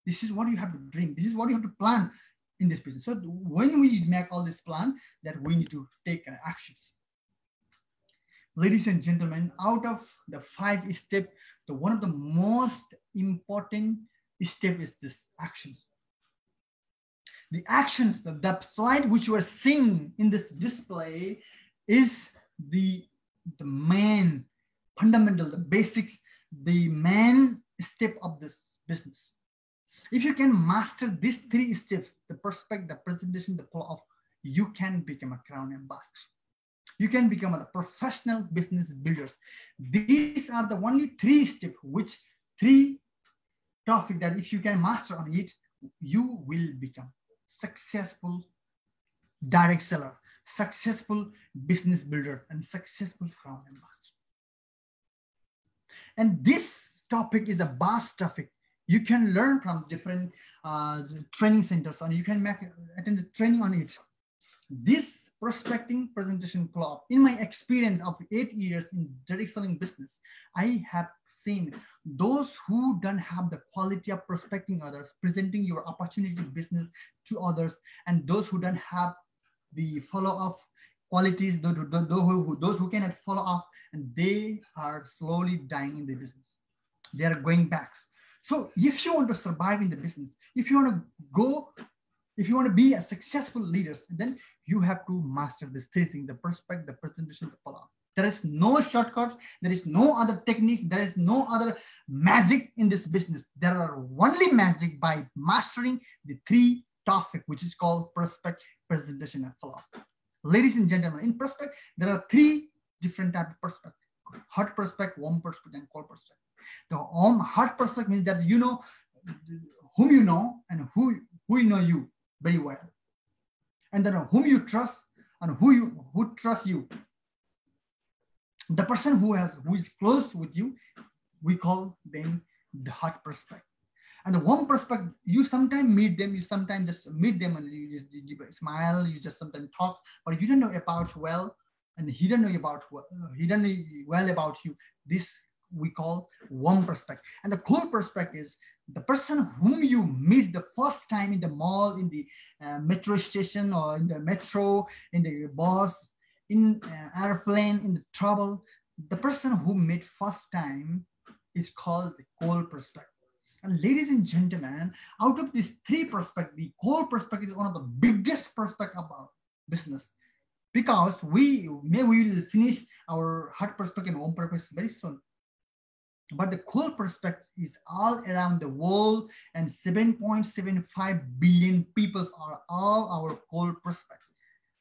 this is what you have to dream. This is what you have to plan in this business. So when we make all this plan, that we need to take actions. Ladies and gentlemen, out of the 5 steps, one of the most important step is this actions. The actions, the slide which you are seeing in this display is the main fundamental, the basics, the main step of this business. If you can master these 3 steps, the prospect, the presentation, the follow-up, you can become a crown ambassador. You can become a professional business builders. These are the only 3 steps, 3 topics that if you can master on it, you will become successful direct seller, successful business builder, and successful crown ambassador. And this topic is a vast topic. You can learn from different training centers, and you can attend the training on it. This prospecting, presentation, follow-up, in my experience of 8 years in direct selling business, I have seen those who don't have the quality of prospecting others, presenting your opportunity business to others, and those who don't have the follow-up qualities, those who cannot follow up, and they are slowly dying in the business. They are going back. So if you want to survive in the business, if you want to be a successful leader, then you have to master this 3 things: the prospect, the presentation, the follow-up. There is no shortcuts. There is no other technique. There is no other magic in this business. There are only magic by mastering the 3 topics, which is called prospect, presentation, and follow-up. Ladies and gentlemen, in prospect, there are 3 different types of prospect: hot prospect, warm prospect, and cold prospect. The hot prospect means that you know whom you know and who know you very well, and then whom you trust and who trusts you. The person who is close with you, we call them the hot prospect. And the warm prospect, you sometimes meet them, you sometimes just meet them and you just give a smile, you just sometimes talk, but you don't know about well, and he don't know well about you. This we call warm prospect. And the cold prospect is the person whom you meet the first time in the mall, in the metro station, or in the metro, in the bus, in airplane, in the travel. The person who met first time is called the cold prospect. And ladies and gentlemen, out of these three prospects, the cold prospect is one of the biggest prospect about business, because we will finish our hot prospect and warm prospect very soon. But the cold prospect is all around the world, and 7.75 billion people are all our cold prospects.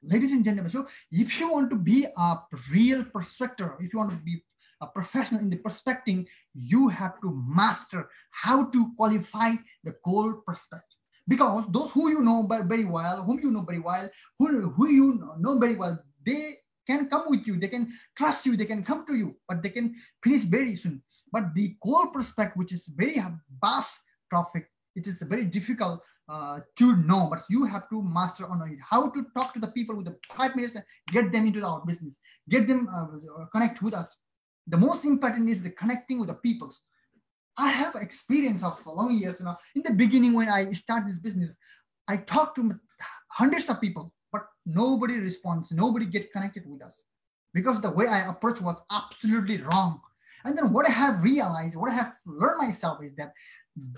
Ladies and gentlemen, so if you want to be a real prospector, if you want to be a professional in the prospecting, you have to master how to qualify the cold prospect. Because those who you know very well, whom you know very well, who you know very well, they can come with you, they can trust you, they can come to you, but they can finish very soon. But the cold prospect, which is very vast traffic, it is very difficult to know, but you have to master on it. How to talk to the people with the 5 minutes and get them into our business, get them connect with us. The most important is the connecting with the people. I have experience of long years. In the beginning, when I started this business, I talked to hundreds of people, but nobody responds, nobody get connected with us, because the way I approach was absolutely wrong. And then what I have realized, what I have learned myself is that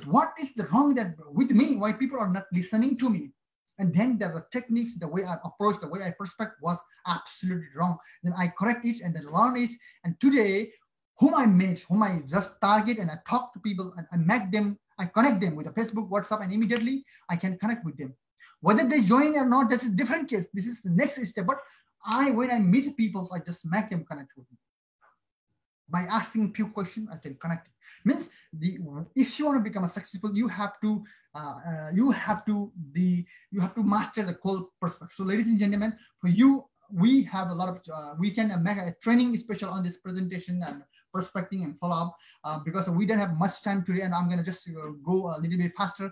what is the wrong that with me, why people are not listening to me. And then there were techniques, the way I approach, the way I prospect was absolutely wrong. Then I correct it and then learn it. And today, whom I meet, whom I just target and I talk to people and I make them, I connect them with a Facebook, WhatsApp, and immediately I can connect with them. Whether they join or not, that's a different case. This is the next step. But when I meet people, I just make them connect with me. By asking a few questions, I can connect. Means if you want to become a successful, you have to master the cold prospect. So, ladies and gentlemen, for you, we have a lot of we can make a training special on this presentation and prospecting and follow up because we don't have much time today, and I'm going to just go a little bit faster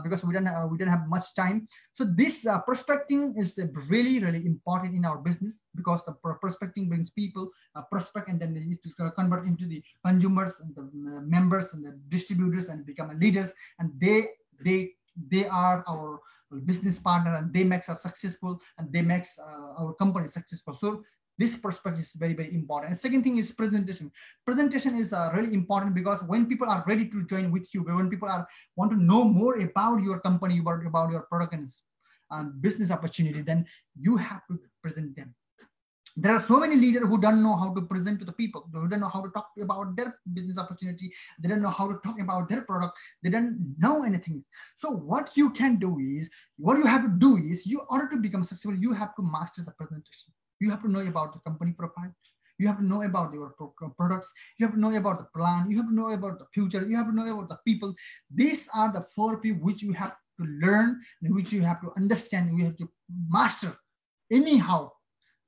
because we don't have much time. So this prospecting is really important in our business, because the prospecting brings people prospect, and then they need to convert into the consumers and the members and the distributors and become leaders, and they are our business partner, and they make us successful, and they make our company successful. So this prospect is very important. And second thing is presentation. Presentation is really important, because when people are ready to join with you, when people want to know more about your company, about your product and business opportunity, then you have to present them. There are so many leaders who don't know how to present to the people, who don't know how to talk about their business opportunity. They don't know how to talk about their product. They don't know anything. So what you have to do is, in order to become successful, you have to master the presentation. You have to know about the company profile. You have to know about your products. You have to know about the plan. You have to know about the future. You have to know about the people. These are the 4 P which you have to learn, and which you have to understand. You have to master anyhow.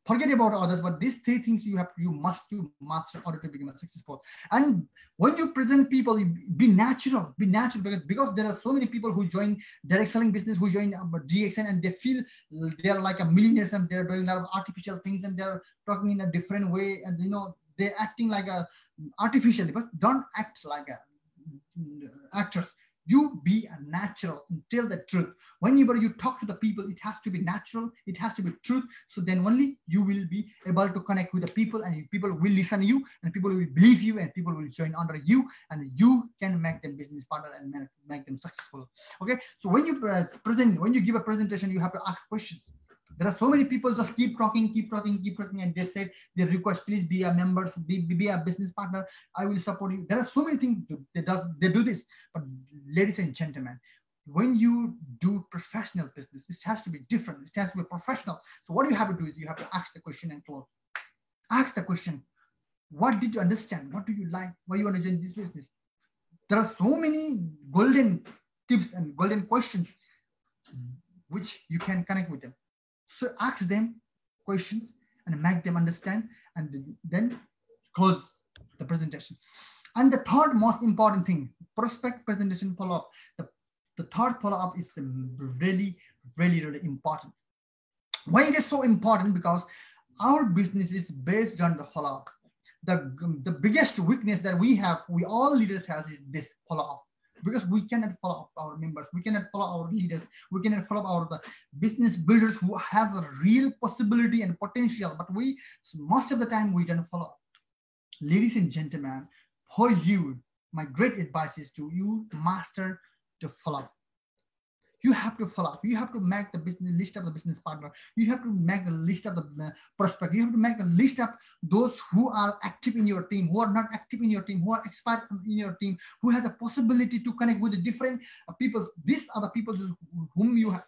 Forget about others, but these 3 things you must master in order to become successful. And when you present people, be natural, because there are so many people who join direct selling business, who join DXN, and they feel they are like a millionaires, and they're doing a lot of artificial things, and they're talking in a different way, and they're acting like a artificially, but don't act like actors. You be a natural and tell the truth. Whenever you talk to the people, it has to be natural. It has to be truth. So then only you will be able to connect with the people, and people will listen to you, and people will believe you, and people will join under you, and you can make them business partner and make them successful. Okay. So when you give a presentation, you have to ask questions. There are so many people just keep talking, and they said they request, please be a member, be a business partner. I will support you. There are so many things they do this. But ladies and gentlemen, when you do professional business, it has to be different. It has to be professional. So what you have to do is you have to ask the question and close. Ask the question. What did you understand? What do you like? Why you want to join this business? There are so many golden tips and golden questions which you can connect with them. So ask them questions and make them understand, and then close the presentation. And the third most important thing, prospect presentation follow-up. The third follow-up is really important. Why it is so important? Because our business is based on the follow-up. the biggest weakness that we have, we all leaders has, is this follow up. Because we cannot follow up our members, we cannot follow our leaders, we cannot follow our the business builders who has a real possibility and potential, but we most of the time we don't follow up. Ladies and gentlemen, for you, my great advice is to you master to follow up. You have to follow up. You have to make the business list of the business partner. You have to make the list of the prospect. You have to make a list of those who are active in your team, who are not active in your team, who are expert in your team, who has a possibility to connect with the different people. These are the people whom you have,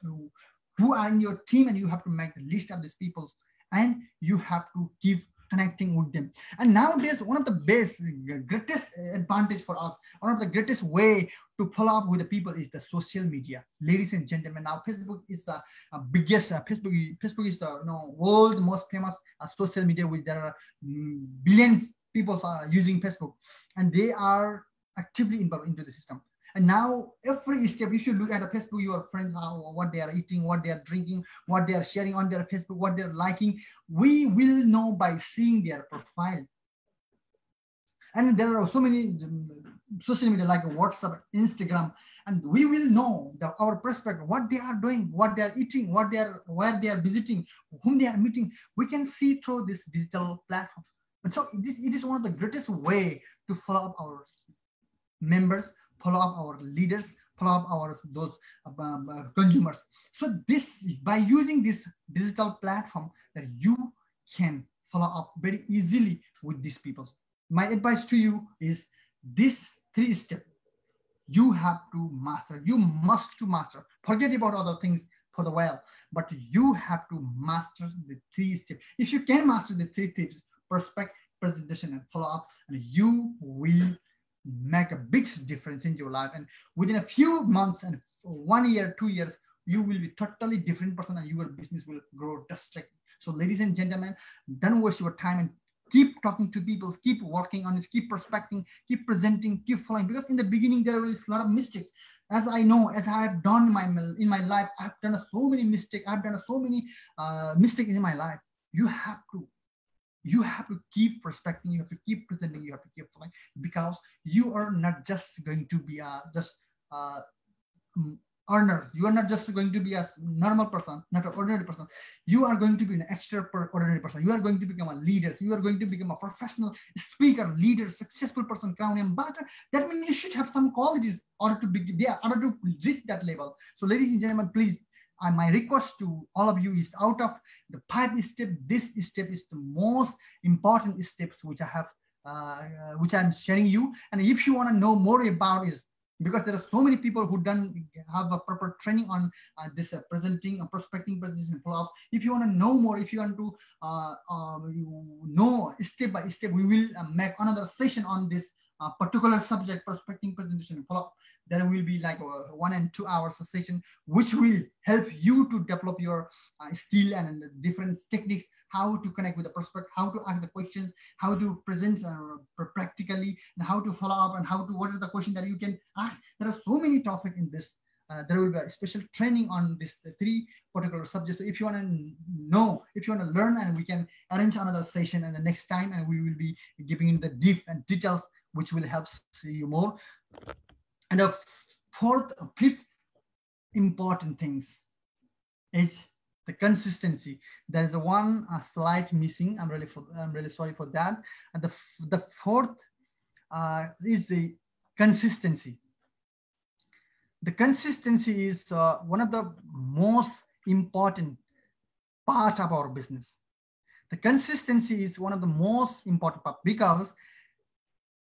who are in your team, and you have to make the list of these people, and you have to keep connecting with them. And nowadays, one of the greatest advantage for us, one of the greatest way to follow up with the people is the social media. Ladies and gentlemen, now Facebook is the biggest, Facebook is the world most famous social media, with there are billions people are using Facebook, and they are actively involved into the system. And now every step, if you look at a Facebook, your friends, what they are eating, what they are drinking, what they are sharing on their Facebook, what they're liking, we will know by seeing their profile. And there are so many social media like WhatsApp, Instagram, and we will know our prospect, what they are doing, what they are eating, where they are visiting, whom they are meeting. We can see through this digital platform. And so it is one of the greatest way to follow up our members, follow up our leaders, follow up our those consumers. So this, by using this digital platform, that you can follow up very easily with these people. My advice to you is this 3 steps you have to master. You must to master. Forget about other things for the while, but you have to master the 3 steps. If you can master the 3 tips: prospect, presentation, and follow up, and you will make a big difference in your life. And within a few months and 1 year, 2 years, you will be totally different person, and your business will grow drastically. So ladies and gentlemen, don't waste your time, and keep talking to people, keep working on it, keep prospecting, keep presenting, keep following. Because in the beginning, there is a lot of mistakes. As I know, as I have done in my life, I've done so many mistakes. I've done so many mistakes in my life. You have to keep prospecting, you have to keep presenting, you have to keep following, because you are not just going to be earner. You are not just going to be a normal person, not an ordinary person. You are going to be an extraordinary person. You are going to become a leader. You are going to become a professional speaker, leader, successful person, crown ambassador. That means you should have some qualities in order to be there, in order to reach that level. So ladies and gentlemen, please, my request to all of you is, out of the 5 steps, this step is the most important steps which I have, which I'm sharing you. And if you want to know more about it, because there are so many people who don't have a proper training on this presenting, prospecting, presentation, follow-up. If you want to know more, if you want to know step by step, we will make another session on this particular subject, prospecting, presentation, and follow-up. There will be like 1 and 2 hours of session, which will help you to develop your skill and different techniques, how to connect with the prospect, how to ask the questions, how to present practically, and how to follow up, and what are the questions that you can ask. There are so many topics in this. There will be a special training on this 3 particular subjects. So if you want to know, if you want to learn, and we can arrange another session and the next time, and we will be giving you the deep and details, which will help you more. And the 5th important things is the consistency. There is one slide missing. I'm really sorry for that. And the 4th is the consistency. The consistency is one of the most important part of our business. The consistency is one of the most important part, because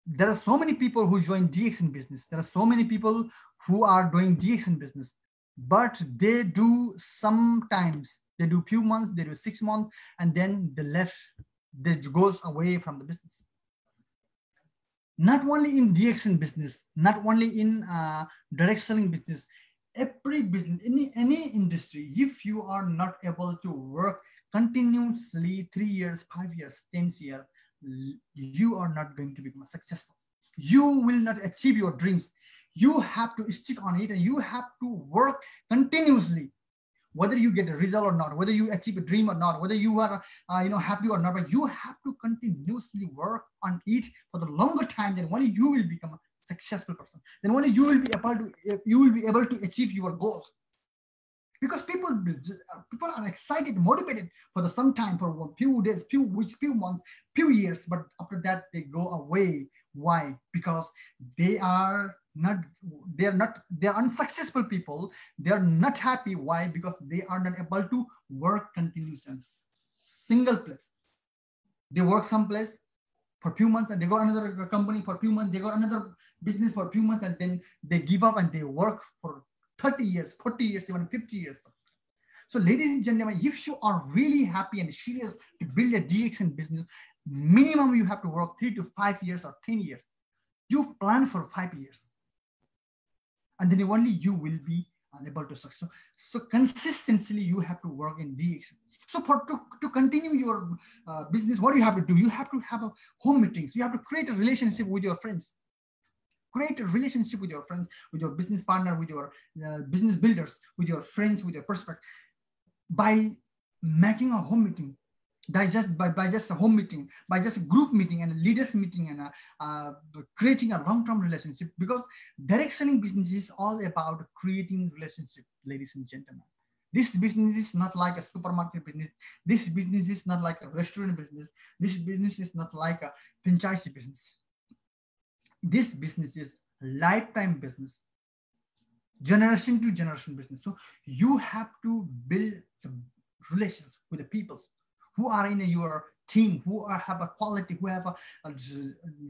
there are so many people who join DX in business. There are so many people who are doing DX in business, but they do sometimes, they do few months, they do 6 months, and then they goes away from the business. Not only in DX in business, not only in direct selling business, every business, any industry, if you are not able to work continuously 3 years, 5 years, 10 years, you are not going to become successful. You will not achieve your dreams. You have to stick on it, and you have to work continuously whether you get a result or not, whether you achieve a dream or not, whether you are happy or not, but you have to continuously work on it for the longer time. Then only you will become a successful person. Then only you will be able to achieve your goals. Because people are excited, motivated for some time, for a few days, few weeks, few months, few years, but after that they go away. Why? Because they are unsuccessful people. They are not happy. Why? Because they are not able to work continuously in a single place. They work someplace for a few months and they go another company for a few months, they go another business for a few months, and then they give up and they work for 30 years, 40 years, even 50 years. So ladies and gentlemen, if you are really happy and serious to build a DXN business, minimum you have to work 3 to 5 years or 10 years. You plan for 5 years. And then only you will be able to succeed. So consistently you have to work in DXN. So to continue your business, what do you have to do? You have to have a home meetings. You have to create a relationship with your friends. Create a relationship with your friends, with your business partner, with your business builders, with your friends, with your prospect, by making a home meeting, by just a home meeting, by just a group meeting and a leaders meeting, and creating a long-term relationship. Because direct selling business is all about creating relationship, ladies and gentlemen. This business is not like a supermarket business. This business is not like a restaurant business. This business is not like a franchise business. This business is lifetime business, generation to generation business. So you have to build the relations with the people who are in your team, who have a quality, who have a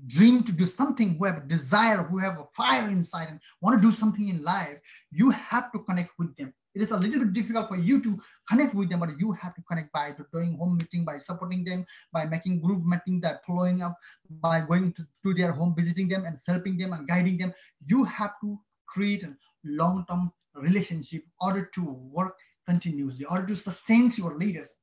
dream to do something, who have a desire, who have a fire inside and want to do something in life. You have to connect with them. It is a little bit difficult for you to connect with them, but you have to connect by doing home meeting, by supporting them, by making group meeting, that following up, by going to their home, visiting them and helping them and guiding them. You have to create a long-term relationship in order to work continuously, in order to sustain your leaders.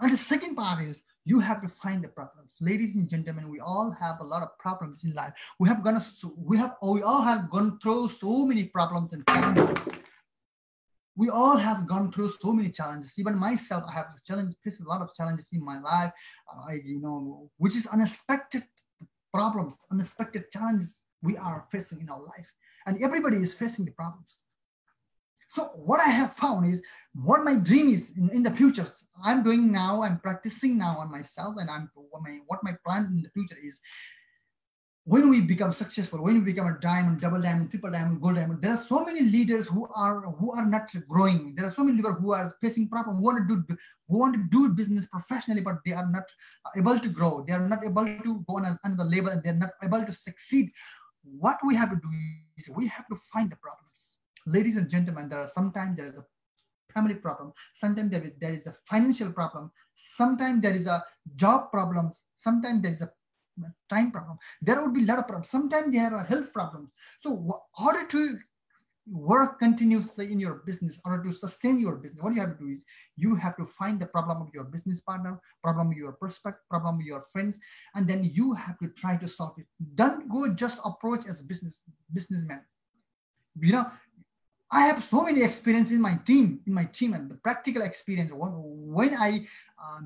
And the second part is you have to find the problems. Ladies and gentlemen, we all have a lot of problems in life. We all have gone through so many problems and challenges. We all have gone through so many challenges. Even myself, I have faced a lot of challenges in my life, which is unexpected problems, unexpected challenges we are facing in our life. And everybody is facing the problems. So what I have found is what my dream is in the future. I'm doing now, I'm practicing now on myself, and what my plan in the future is. When we become successful, when we become a diamond, double diamond, triple diamond, gold diamond, there are so many leaders who are not growing. There are so many leaders who are facing problems, who want to do business professionally, but they are not able to grow. They are not able to go on another level, and they're not able to succeed. What we have to do is we have to find the problems. Ladies and gentlemen, sometimes there is a family problem. Sometimes there is a financial problem. Sometimes there is a job problem. Sometimes there is a time problem. There would be a lot of problems. Sometimes there are health problems. So in order to work continuously in your business, in order to sustain your business, what you have to do is you have to find the problem of your business partner, problem of your prospect, problem of your friends, and then you have to try to solve it. Don't go just approach as businessman. I have so many experiences in my team, and the practical experience. When I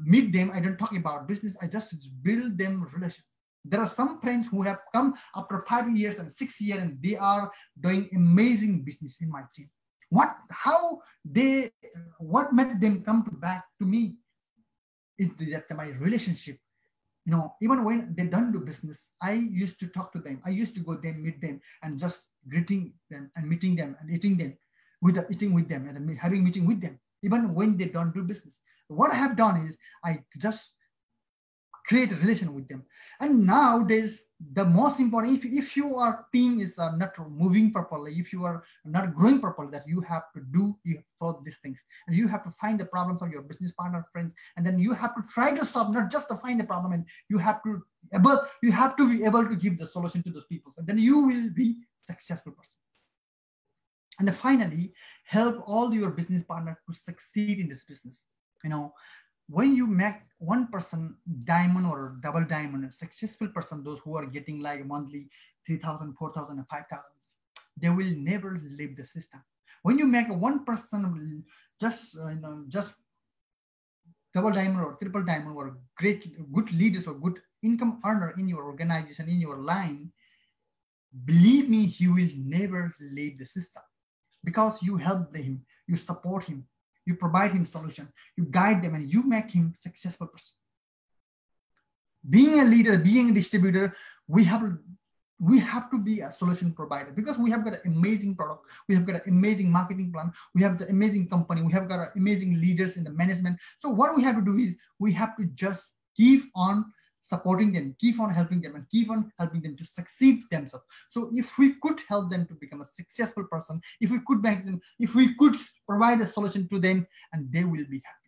meet them, I don't talk about business. I just build them relations. There are some friends who have come after 5 years and 6 years, and they are doing amazing business in my team. What made them come back to me is that my relationship. Even when they don't do business, I used to talk to them. I used to go there, meet them, and just greeting them and meeting them and eating with them and having meeting with them, even when they don't do business. What I have done is I just create a relation with them. And nowadays, the most important, if your team is not moving properly, if you are not growing properly, that you have to do for these things, and you have to find the problems of your business partner, friends, and then you have to try to solve, not just to find the problem, and you have to be able to give the solution to those people, and then you will be successful person. And then finally, help all your business partners to succeed in this business. When you make one person diamond or double diamond, a successful person, those who are getting like monthly 3,000, 4,000, and 5,000, they will never leave the system. When you make a one person just just double diamond or triple diamond or good leaders or good income earner in your organization, in your line, believe me, he will never leave the system, because you help him, you support him, you provide him solution, you guide them, and you make him successful person. Being a leader, being a distributor, we have to be a solution provider, because we have got an amazing product, we have got an amazing marketing plan, we have the amazing company, we have got amazing leaders in the management. So what we have to do is we have to just keep on supporting them, keep on helping them, and keep on helping them to succeed themselves. So if we could help them to become a successful person, if we could make them, if we could provide a solution to them, and they will be happy.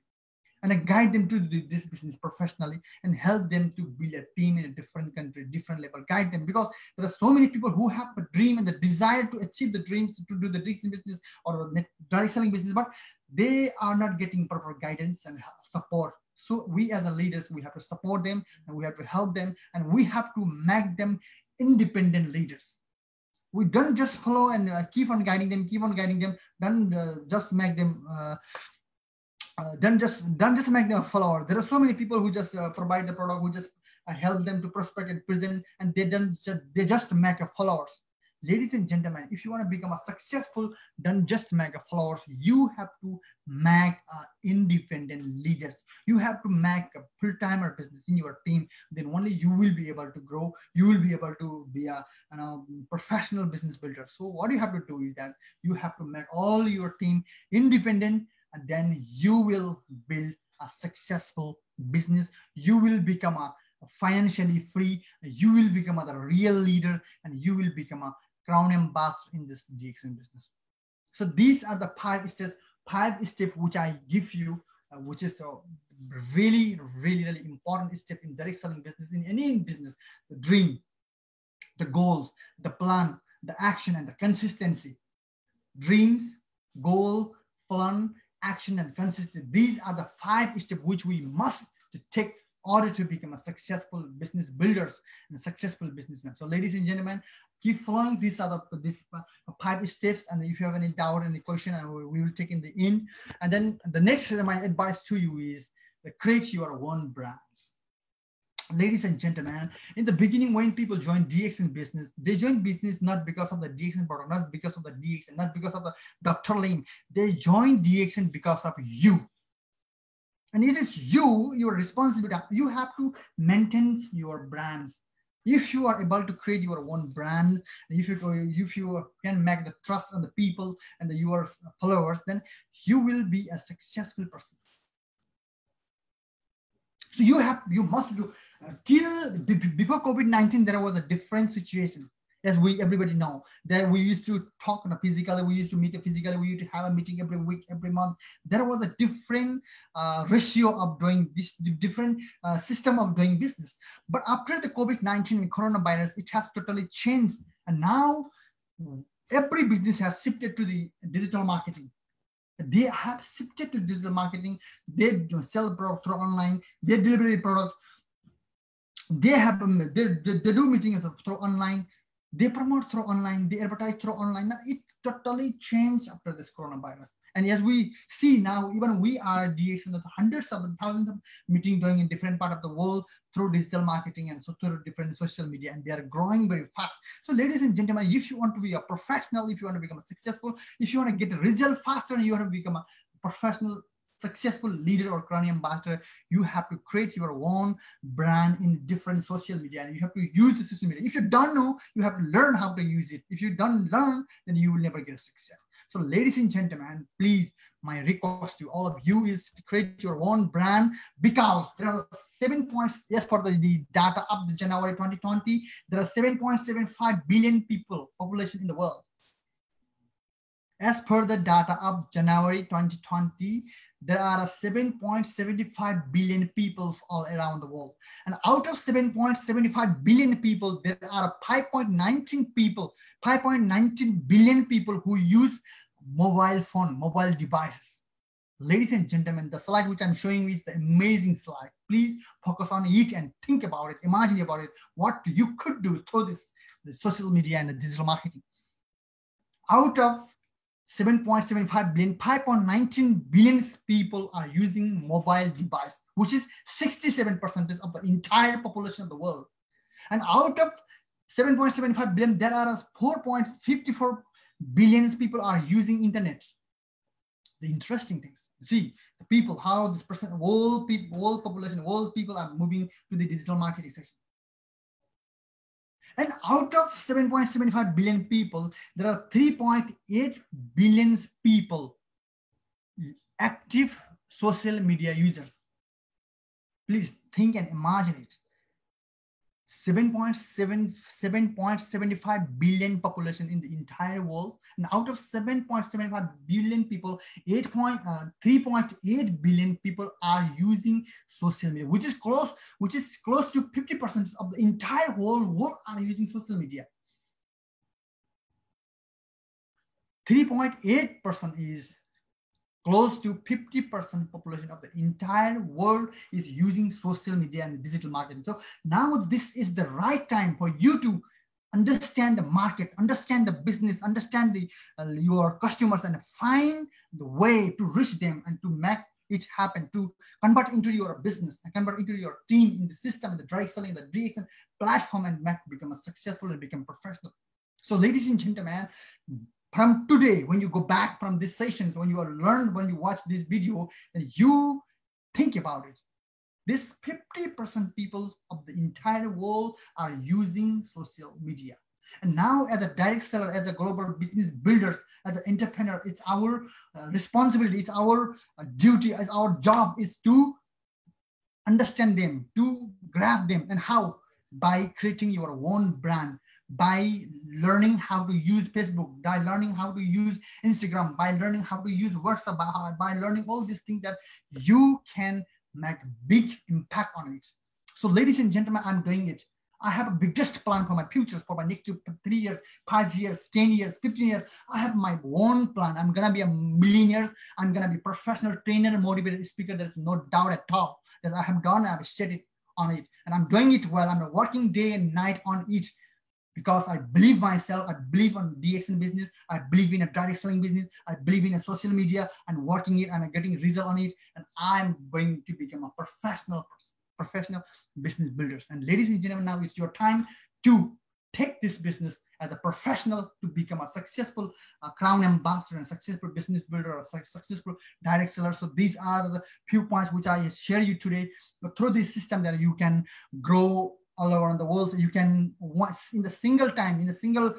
And I guide them to do this business professionally and help them to build a team in a different country, different level, guide them, because there are so many people who have a dream and the desire to achieve the dreams to do the direct business or direct selling business, but they are not getting proper guidance and support. So we as the leaders, we have to support them and we have to help them, and we have to make them independent leaders. We don't just follow and keep on guiding them, don't just make them don't just make them a follower. There are so many people who just provide the product, who just help them to prospect and present, and they just make a followers. Ladies and gentlemen, if you want to become a successful, don't just make a followers. You have to make independent leaders. You have to make a full-timer business in your team. Then only you will be able to grow. You will be able to be a professional business builder. So what you have to do is that you have to make all your team independent, and then you will build a successful business. You will become a financially free. You will become a real leader, and you will become a crown ambassador in this DXN business. So these are the 5 steps which I give you, which is a really important step in direct selling business, in any business: the dream, the goals, the plan, the action, and the consistency. Dreams, goal, plan, action, and consistency. These are the 5 steps which we must take in order to become a successful business builders and a successful businessman. So ladies and gentlemen, keep following these 5 steps, and if you have any doubt, any question, and we will take in the end. And then the next, my advice to you is create your own brands. Ladies and gentlemen, in the beginning, when people join DXN business, they join business not because of the DXN product, not because of the DXN, not because of the Dr. Lim. They join DXN because of you. And it is your responsibility. You have to maintain your brands. If you are able to create your own brand, if you can make the trust on the people and your followers, then you will be a successful person. So you must do before COVID-19, there was a different situation. As everybody know, that we used to talk physically, we used to meet physically, we used to have a meeting every week, every month. There was a different ratio of doing this, different system of doing business. But after the COVID-19 and coronavirus, it has totally changed. And now every business has shifted to the digital marketing. They have shifted to digital marketing. They sell product through online. They deliver product. They do meetings through online. They promote through online, they advertise through online. Now, it totally changed after this coronavirus. And as we see now, even we are DXN with hundreds of thousands of meetings going in different parts of the world through digital marketing and so through different social media, and they are growing very fast. So ladies and gentlemen, if you want to be a professional, if you want to become a successful, if you want to get a result faster, and you want to become a professional, successful leader or crown ambassador, you have to create your own brand in different social media, and you have to use the social media. If you don't know, you have to learn how to use it. If you don't learn, then you will never get a success. So ladies and gentlemen, please, my request to all of you is to create your own brand, because there are 7 points, yes, for the data of the January 2020, there are 7.75 billion people population in the world. As per the data of January 2020, there are 7.75 billion people all around the world. And out of 7.75 billion people, there are 5.19 billion people who use mobile phone, mobile devices. Ladies and gentlemen, the slide which I'm showing you is the amazing slide. Please focus on it and think about it, imagine about it, what you could do through the social media and the digital marketing. Out of 7.75 billion, 5.19 billion people are using mobile device, which is 67% of the entire population of the world. And out of 7.75 billion, there are 4.54 billion people are using internet. The interesting things, see the people, how this person, world people, world population, world people are moving to the digital marketing section. And out of 7.75 billion people, there are 3.8 billion people active social media users. Please think and imagine it. 7.75 billion population in the entire world, and out of 7.75 billion people, 3.8 billion people are using social media, which is close to 50% of the entire world are using social media. 3.8% is close to 50% population of the entire world is using social media and digital marketing. So now this is the right time for you to understand the market, understand the business, understand your customers, and find the way to reach them and to make it happen, to convert into your business and convert into your team in the system, in the direct selling, the DXN platform, and become a successful and become professional. So ladies and gentlemen, from today, when you go back from these sessions, when you when you watch this video, and you think about it, this 50% people of the entire world are using social media. And now as a direct seller, as a global business builders, as an entrepreneur, it's our responsibility, it's our duty, as our job is to understand them, to grab them. And how? By creating your own brand, by learning how to use Facebook, by learning how to use Instagram, by learning how to use WhatsApp, by learning all these things that you can make big impact on it. So ladies and gentlemen, I'm doing it. I have a biggest plan for my future, for my next 3 years, 5 years, 10 years, 15 years. I have my own plan. I'm going to be a millionaire. I'm going to be a professional trainer, motivated speaker. There's no doubt at all that I have done. I've set it on it, and I'm doing it well. I'm working day and night on it, because I believe myself, I believe on DXN business, I believe in a direct selling business, I believe in a social media and working it, and I'm getting result on it, and I'm going to become a professional business builders. And ladies and gentlemen, now it's your time to take this business as a professional to become a successful crown ambassador and successful business builder or successful direct seller. So these are the few points which I share you today. But through this system that you can grow all around the world. So you can once in a single time, in a single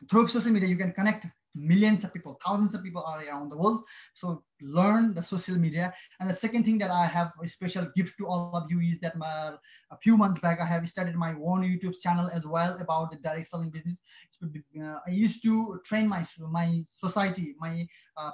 through social media, you can connect millions of people, thousands of people all around the world. So learn the social media. And the second thing that I have a special gift to all of you is that a few months back, I have started my own YouTube channel as well about the direct selling business. I used to train my society, my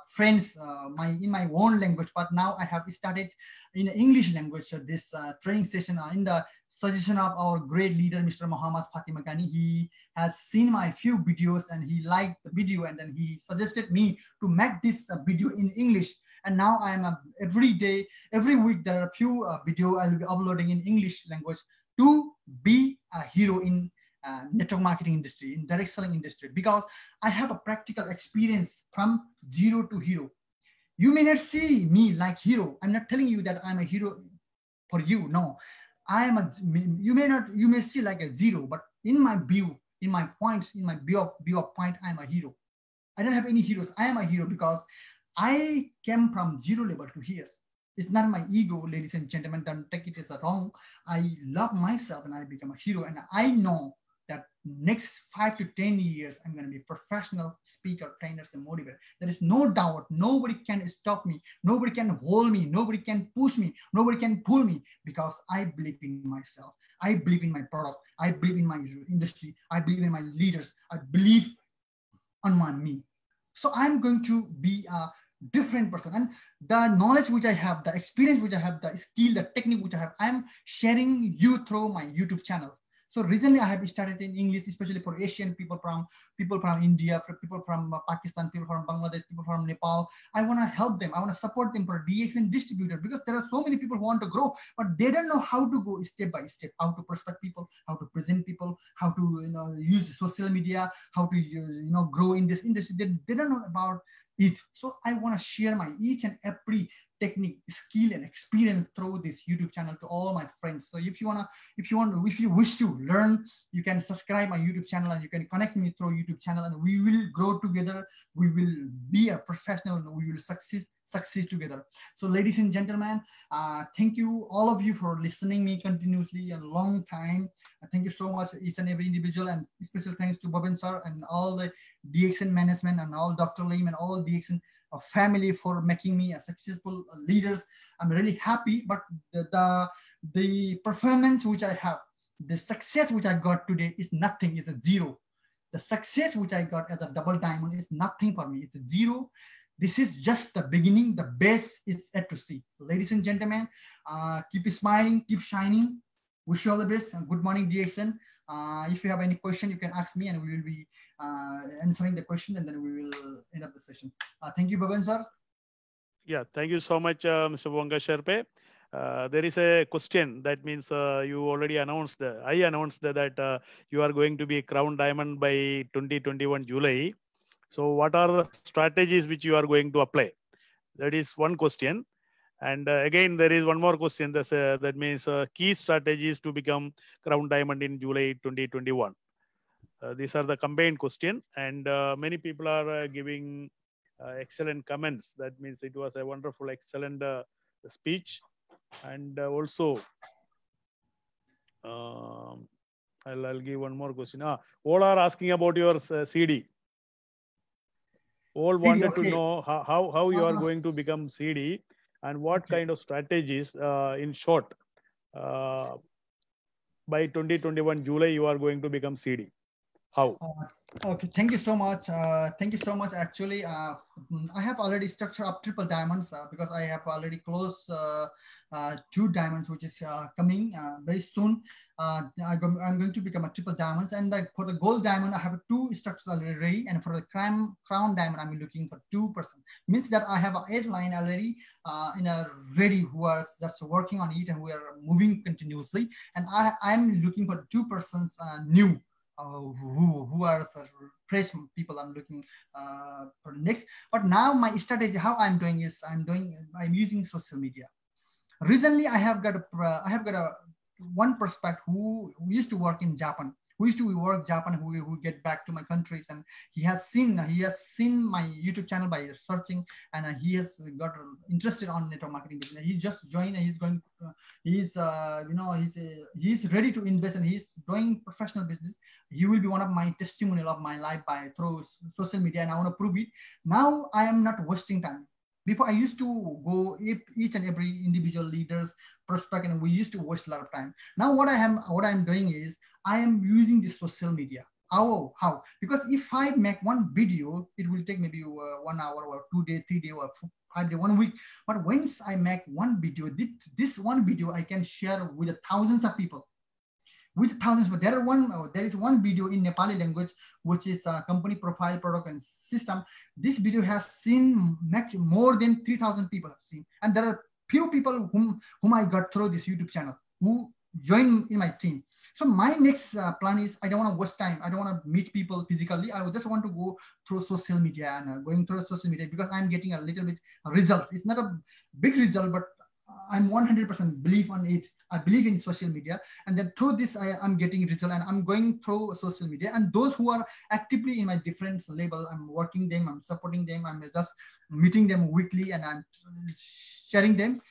friends, in my own language, but now I have started in English language. This training session in the suggestion of our great leader, Mr. Muhammad Fatima Ghani. He has seen my few videos and he liked the video, and then he suggested me to make this video in English. And now I'm every day, every week, there are a few videos I'll be uploading in English language to be a hero in network marketing industry, in direct selling industry, because I have a practical experience from zero to hero. You may not see me like hero. I'm not telling you that I'm a hero for you. No, you may see like a zero, but in my view, in my point, in my view of point, I'm a hero. I don't have any heroes. I am a hero because I came from zero level to here. It's not my ego, ladies and gentlemen. Don't take it as a wrong. I love myself and I become a hero. And I know that next 5 to 10 years, I'm going to be a professional speaker, trainers, and motivator. There is no doubt. Nobody can stop me. Nobody can hold me. Nobody can push me. Nobody can pull me, because I believe in myself. I believe in my product. I believe in my industry. I believe in my leaders. I believe on me. So I'm going to be a different person, and the knowledge which I have, the experience which I have, the skill, the technique which I have, I'm sharing you through my YouTube channel. So recently I have started in English, especially for Asian people from India, for people from Pakistan, people from Bangladesh, people from Nepal. I want to help them. I want to support them for DXN distributor, because there are so many people who want to grow, but they don't know how to go step by step, how to prospect people, how to present people, how to use social media, how to grow in this industry. They don't know about it. So I want to share my each and every technique, skill, and experience through this YouTube channel to all my friends. So if you wish to learn, you can subscribe my YouTube channel and you can connect me through YouTube channel, and we will grow together. We will be a professional and we will succeed together. So ladies and gentlemen, thank you all of you for listening me continuously a long time. Thank you so much, each and every individual, and special thanks to Bhavan sir and all the DXN management and all Dr. Lim and all DXN family for making me a successful leaders. I'm really happy, but the performance which I have, the success which I got today is nothing, is a zero. The success which I got as a double diamond is nothing for me, it's a zero. This is just the beginning. The best is yet to see. Ladies and gentlemen, keep smiling, keep shining. Wish you all the best, and good morning, DXN. If you have any question, you can ask me and we will be answering the question, and then we will end up the session. Thank you, Bhavan sir. Yeah, thank you so much, Mr. Wonga Sherpa. There is a question. That means you already announced, I announced that you are going to be Crown Diamond by 2021 July. So what are the strategies which you are going to apply? That is one question. And again, there is one more question. That means key strategies to become Crown Diamond in July 2021. These are the combined question, and many people are giving excellent comments. That means it was a wonderful, excellent speech. And also, I'll give one more question. All are asking about your CD. All wanted to know how you are going to become CD, and what kind of strategies, in short, by 2021 July you are going to become CD. How? Okay, thank you so much. Thank you so much. Actually, I have already structured up triple diamonds because I have already closed 2 diamonds, which is coming very soon. I'm going to become a triple diamonds, and for the gold diamond, I have 2 structures already ready, and for the crown diamond, I'm looking for 2%. Means that I have an 8 line already ready, who are just working on it, and we are moving continuously. And I'm looking for 2% new. Who are fresh people I'm looking for next. But now my strategy, how I'm doing is I'm using social media. Recently I have got a one prospect who used to work in Japan, who get back to my countries, and he has seen my YouTube channel by searching, and he has got interested on network marketing business. He just joined, and he's going he's ready to invest, and he's doing professional business. He will be one of my testimonial of my life through social media, and I want to prove it. Now I am not wasting time. Before I used to go each and every individual leaders prospect, and we used to waste a lot of time. Now what I'm doing is I am using this social media. How? Because if I make one video, it will take maybe 1 hour or 2 days, 3 days, or 5 days, 1 week. But once I make one video, this one video I can share with thousands of people. With thousands, but there is one video in Nepali language, which is a company profile, product, and system. This video has seen more than 3,000 people have seen, and there are few people whom I got through this YouTube channel who join in my team. So my next plan is I don't want to waste time. I don't want to meet people physically. I just want to go through social media, and going through social media because I'm getting a little bit result. It's not a big result, but I'm 100% believe on it. I believe in social media, and then through this I'm getting result, and I'm going through social media. And those who are actively in my different label, I'm working them, I'm supporting them, I'm just meeting them weekly, and I'm sharing them.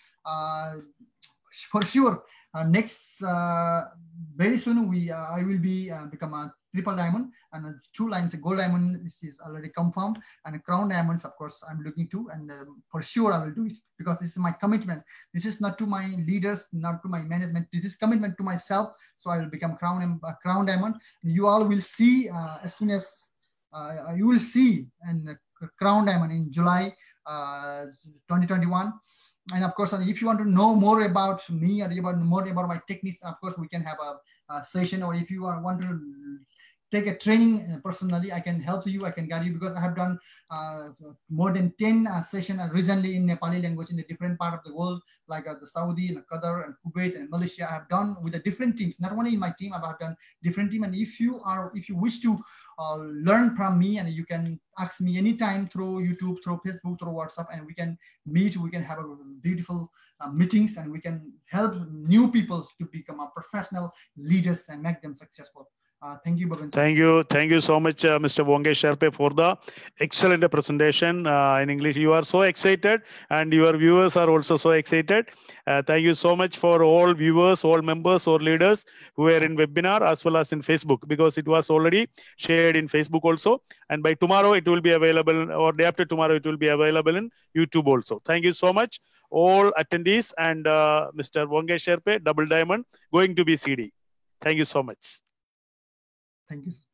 For sure, next very soon I will be become a triple diamond, and 2 lines. A gold diamond is already confirmed, and a crown diamonds, of course, I'm looking to, and for sure I will do it because this is my commitment. This is not to my leaders, not to my management. This is commitment to myself. So I will become crown diamond. And you all will see as soon as you will see and crown diamond in July 2021. And of course, if you want to know more about me or more about my techniques, of course, we can have a session. Or if you want to take a training personally, I can help you, I can guide you, because I have done more than 10 sessions recently in Nepali language in a different part of the world, like the Saudi and Qatar and Kuwait and Malaysia. I have done with the different teams, not only in my team, I have done different team. And if you wish to learn from me, and you can ask me anytime through YouTube, through Facebook, through WhatsApp, and we can meet, we can have a beautiful meetings, and we can help new people to become a professional leaders and make them successful. Thank you, Bhavan. Thank you so much, Mr. Worge Sherpa, for the excellent presentation in English. You are so excited, and your viewers are also so excited. Thank you so much for all viewers, all members, or leaders who were in webinar as well as in Facebook, because it was already shared in Facebook also. And by tomorrow, it will be available, or day after tomorrow, it will be available in YouTube also. Thank you so much, all attendees, and Mr. Worge Sherpa, Double Diamond, going to be CD. Thank you so much. Thank you.